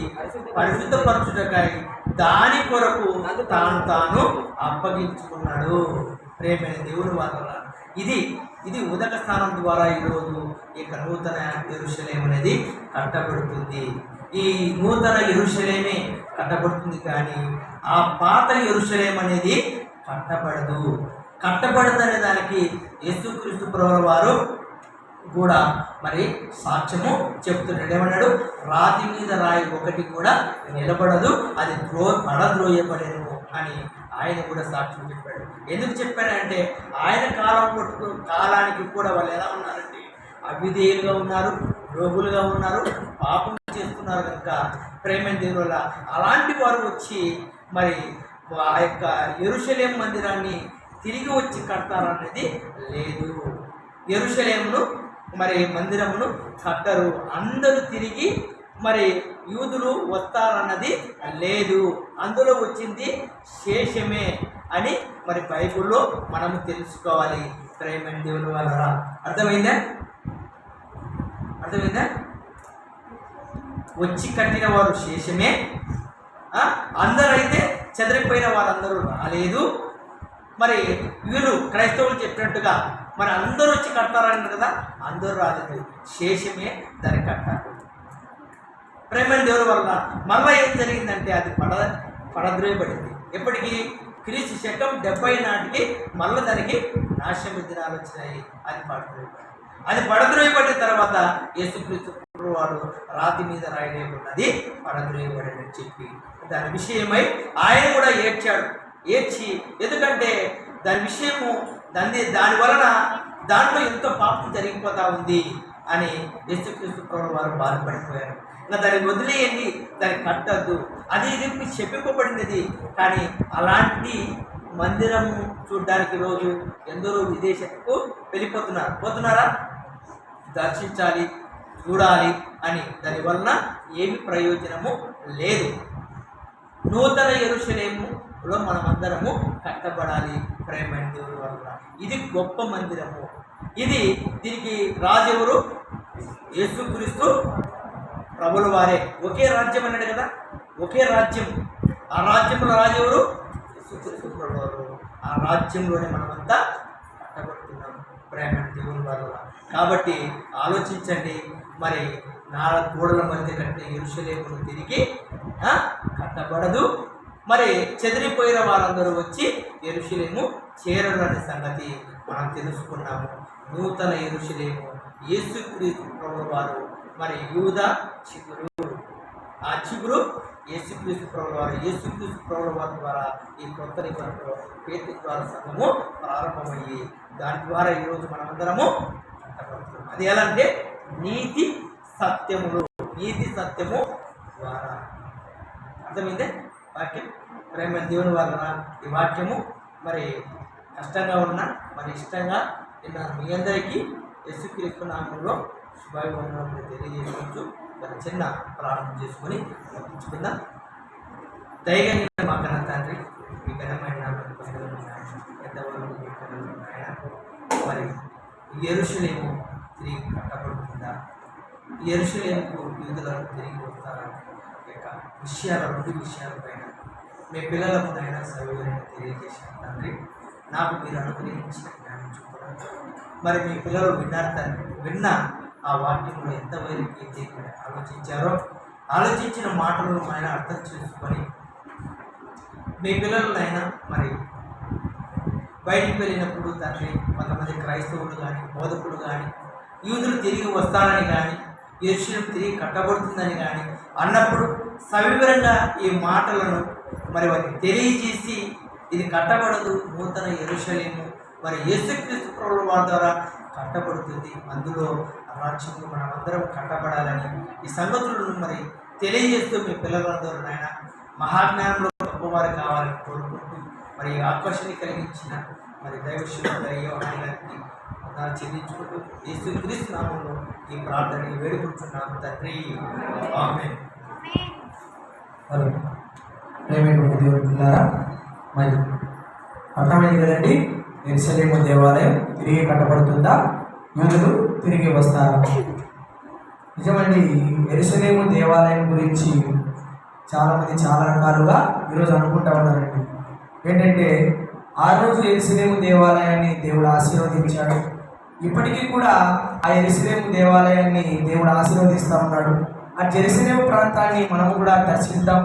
పరిశుద్ధపరచుటకై దాని కొరకు తాను అప్పగించుకున్నాడు. ప్రేమైన దేవుని వల్ల ఇది ఉదక స్నానం ద్వారా ఈరోజు ఇక నూతన యెరూషలేము అనేది కట్టబడుతుంది. ఈ నూతన యెరూషలేమే కట్టబడుతుంది, కానీ ఆ పాత యెరూషలేము అనేది కట్టబడదు. కట్టబడదనే దానికి యేసుక్రీస్తు ప్రభువు వారు కూడా మరి సాక్ష్యము చెప్తున్నాడు. ఏమన్నాడు? రాతి మీద రాయి ఒకటి కూడా నిలబడదు, అది పడద్రోయబడేను అని ఆయన కూడా సాక్ష్యం చెప్పాడు. ఎందుకు చెప్పాడంటే ఆయన కాలానికి కూడా వాళ్ళు ఎలా ఉన్నారంటే అవిధేయులుగా ఉన్నారు, రోగులుగా ఉన్నారు, పాపం చేస్తున్నారు. కనుక ప్రేమ దేవుని వల్ల అలాంటి వారు వచ్చి మరి ఆ యొక్క యెరూషలేము మందిరాన్ని తిరిగి వచ్చి కడతారనేది లేదు. యెరూషలేమును మరి మందిరమును కట్టరు, అందరూ తిరిగి మరి యూదులు వస్తారన్నది లేదు. అందులో వచ్చింది శేషమే అని మరి బైబిల్లో మనము తెలుసుకోవాలి. ప్రేమ దేవుని వల్ల అర్థమైందా? వచ్చి కట్టిన వారు శేషమే, అందరైతే చెదిరిపోయిన వారందరూ రాలేదు. మరి వీళ్ళు క్రైస్తవులు చెప్పినట్టుగా మరి అందరూ వచ్చి కడతారన్నారు కదా, అందరూ రాలేదు, శేషమే దాన్ని కట్టారు. ప్రేమ దేవుని వల్ల మళ్ళీ ఏం జరిగిందంటే అది పడద్రోయబడింది. ఎప్పటికీ క్రీస్తు శకం 70 నాటికి మళ్ళీ దానికి నాశనం దినాలు వచ్చినాయి. అది పడద్రోయబడిన తర్వాత యేసుక్రీస్తు వాడు రాతి మీద రాయలేకున్నది పడద్రోయబడని చెప్పి దాని విషయమై ఆయన కూడా ఏడ్చి ఎందుకంటే దాని విషయము దాని వలన దాంట్లో ఎంతో పాపం జరిగిపోతా ఉంది అని యేసుక్రీస్తు ప్రభువు వారు బాధపడిపోయారు. ఇంకా దాన్ని వదిలేయండి, దాన్ని కట్టద్దు, అది ఇది చెప్పుకోబడినది. కానీ అలాంటి మందిరము చూడడానికి రోజు ఎందరో విదేశకు పోతున్నారా? దర్శించాలి, చూడాలి అని. దానివలన ఏమి ప్రయోజనము లేదు. నూతన యెరూషలేములో మనమందరము కట్టబడాలి. ప్రేమైన దేవుని వల్ల ఇది గొప్ప మందిరము. దీనికి రాజు ఎవరు? యేసుక్రీస్తు ప్రభుల వారే. ఒకే రాజ్యం అన్నాడు కదా, ఒకే రాజ్యం. ఆ రాజ్యంలో రాజు ఎవరు? యేసుక్రీస్తు ప్రభుల వారు. ఆ రాజ్యంలోనే మనమంతా కట్టబడుతున్నాం ప్రేమైన దేవుని వల్ల. కాబట్టి ఆలోచించండి, మరి 4 గోడల మధ్య కట్టిన యెరూషలేమును తిరిగి కట్టబడదు. మరి చెదిరిపోయిన వారందరూ వచ్చి యెరూషలేము చేరరు అనే సంగతి మనం తెలుసుకున్నాము. నూతన యెరూషలేము యేసుక్రీస్తు ప్రభుల వారు. మరి యూదా చిగురు, ఆ చిగురు యేసుక్రీస్తు ప్రభుల వారు. యేసుక్రీస్తు ప్రభుల వారి ద్వారా ఈ కొత్త నిబంధనలో పేతురు ద్వారా సంఘము ప్రారంభమయ్యి దాని ద్వారా ఈరోజు మనమందరము కట్టబడుతున్నాం. అది ఎలా అంటే నీతి సత్యము ద్వారా. అర్థమైందే వాక్యం. ప్రేమ దేవుని వల్ల ఈ వాక్యము మరి కష్టంగా ఉన్నా మరి ఇష్టంగా నిన్న మీ అందరికీ యేసుక్రీస్తు నామములో శుభాభివందనములు తెలియజేసుకోవచ్చు. మరి చిన్న ప్రారంభం చేసుకొని పంపించుకుందాం. దయగలిగిన మా కన్న తండ్రి, మీ ఘనమైన పెద్దవాళ్ళు మీ ఆయన, మరి యెరూషలేము తిరిగి కట్టబడుతుందా, యెరూషలేముకు యూదులకు తిరిగి వస్తారా విషయాల 2 విషయాలపైన మీ పిల్లలకునైనా సవివరంగా తెలియజేసిన తండ్రి, నాకు మీరు అనుగ్రహించిన జ్ఞానం చూపడం. మరి మీ పిల్లలు విన్నారు తండ్రి, విన్న ఆ వాక్యంలో ఎంతవరకు అయితే ఆలోచించారో ఆలోచించిన మాటలను ఆయన అర్థం చేసుకొని మీ పిల్లలనైనా మరి బయటికి వెళ్ళినప్పుడు తండ్రి కొంతమంది క్రైస్తవులు కానీ బోధకులు కానీ యూదులు తిరిగి వస్తారని కానీ యెరూషలేము తిరిగి కట్టబడుతుందని కానీ అన్నప్పుడు సవివరంగా ఈ మాటలను మరి వారికి తెలియజేసి ఇది కట్టబడదు, నూతన యెరూషలేము మరి యేసుక్రీస్తు ప్రభుల వారి ద్వారా కట్టబడుతుంది, అందులో రాజ్యంలో మనమందరం కట్టబడాలని ఈ సంగతులను మరి తెలియజేస్తూ మీ పిల్లలందరూ నాయన మహాజ్ఞానంలో గొప్పవారు కావాలని కోరుకుంటూ మరి ఆకర్షణ కలిగించిన మరి దైవశుద్ధ యోహాను గారికి చెల్లించుకుంటూ యేసుక్రీస్తు నామములో ఈ ప్రార్థన వేడుకుంటున్నాము తండ్రి, ఆమేన్. ప్రేమైనటువంటి దేవుని పిల్లారా, మరి అర్థమైంది కదండి. యెరూషలేము దేవాలయం తిరిగి కట్టబడుతుందా, యూదులు తిరిగి వస్తారా? నిజమండి. యెరూషలేము దేవాలయం గురించి చాలామంది చాలా రకాలుగా ఈరోజు అనుకుంటా ఉన్నారండి. ఏంటంటే ఆ రోజు యెరూషలేము దేవాలయాన్ని దేవుడు ఆశీర్వదించాడు. ఇప్పటికీ కూడా ఆ యెరూషలేము దేవాలయాన్ని దేవుడు ఆశీర్వదిస్తూ ఉన్నాడు. ఆ యెరూషలేము ప్రాంతాన్ని మనము కూడా దర్శిద్దాం.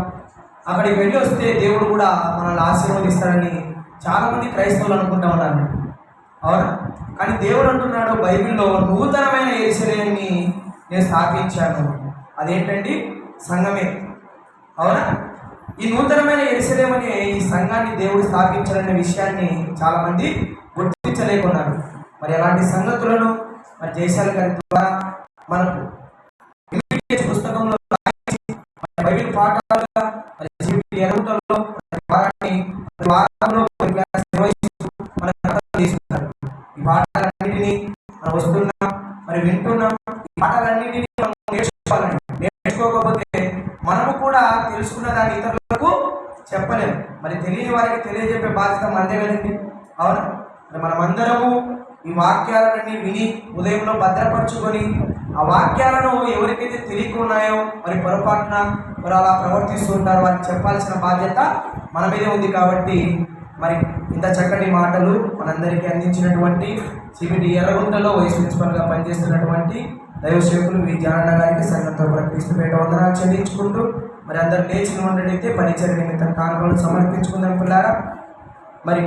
అక్కడికి వెళ్ళి వస్తే దేవుడు కూడా మనల్ని ఆశీర్వదిస్తాడని చాలామంది క్రైస్తవులు అనుకుంటా ఉన్నారు, అవునా? కానీ దేవుడు అంటున్నాడు బైబిల్లో, నూతనమైన యెరూషలేముని నేను స్థాపించాను. అదేంటండి? సంఘమే, అవునా? ఈ నూతనమైన యెరూషలేము అనే ఈ సంఘాన్ని దేవుడు స్థాపించాలనే విషయాన్ని చాలామంది గుర్తించలేకున్నారు. మరి అలాంటి సంగతులను మరి జయశాల గారి ద్వారా మనకు పుస్తకంలో బైబిల్ పాఠాలుగా ఎరుగుటల్లో తీసుకున్నారు. ఈ పాఠాలన్నింటినీ మనం వస్తున్నాం, మరి వింటున్నాం. ఈ పాఠాలన్నింటినీ మనం నేర్చుకోవాలండి. నేర్చుకోకపోతే మనము కూడా తెలుసుకున్న దాన్ని ఇతరులకు చెప్పలేము. మరి తెలియని వారికి తెలియజెప్పే బాధ్యత మనదే కదండి, అవునా? మనమందరము ఈ వాక్యాలన్నీ విని ఉదయంలో భద్రపరుచుకొని ఆ వాక్యాలను ఎవరికైతే తెలియకున్నాయో మరి పొరపాటున మరి అలా ప్రవర్తిస్తూ ఉంటారో వారికి చెప్పాల్సిన బాధ్యత మన మీదే ఉంది. కాబట్టి మరి ఇంత చక్కటి మాటలు మనందరికీ అందించినటువంటి సిబిటి ఎర్రగుంటలో వైస్ ప్రిన్సిపల్గా పనిచేస్తున్నటువంటి దైవ సేవకులు వి జానన్న గారికి సంఘంతో క్రీస్తుపేట వందనాలు చెల్లించుకుంటూ మరి అందరూ లేచిన ఉన్నట్టయితే పరిచయ నిమిత్తం కానుకలు సమర్పించుకుందాం పిల్లారా. మరి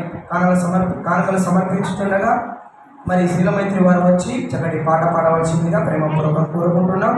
కానుకలు సమర్పించుతుండగా మరి శీలమైత్రి వారు వచ్చి చక్కటి పాట పాడవలసిందిగా ప్రేమపూర్వకంగా కోరుకుంటున్నాం.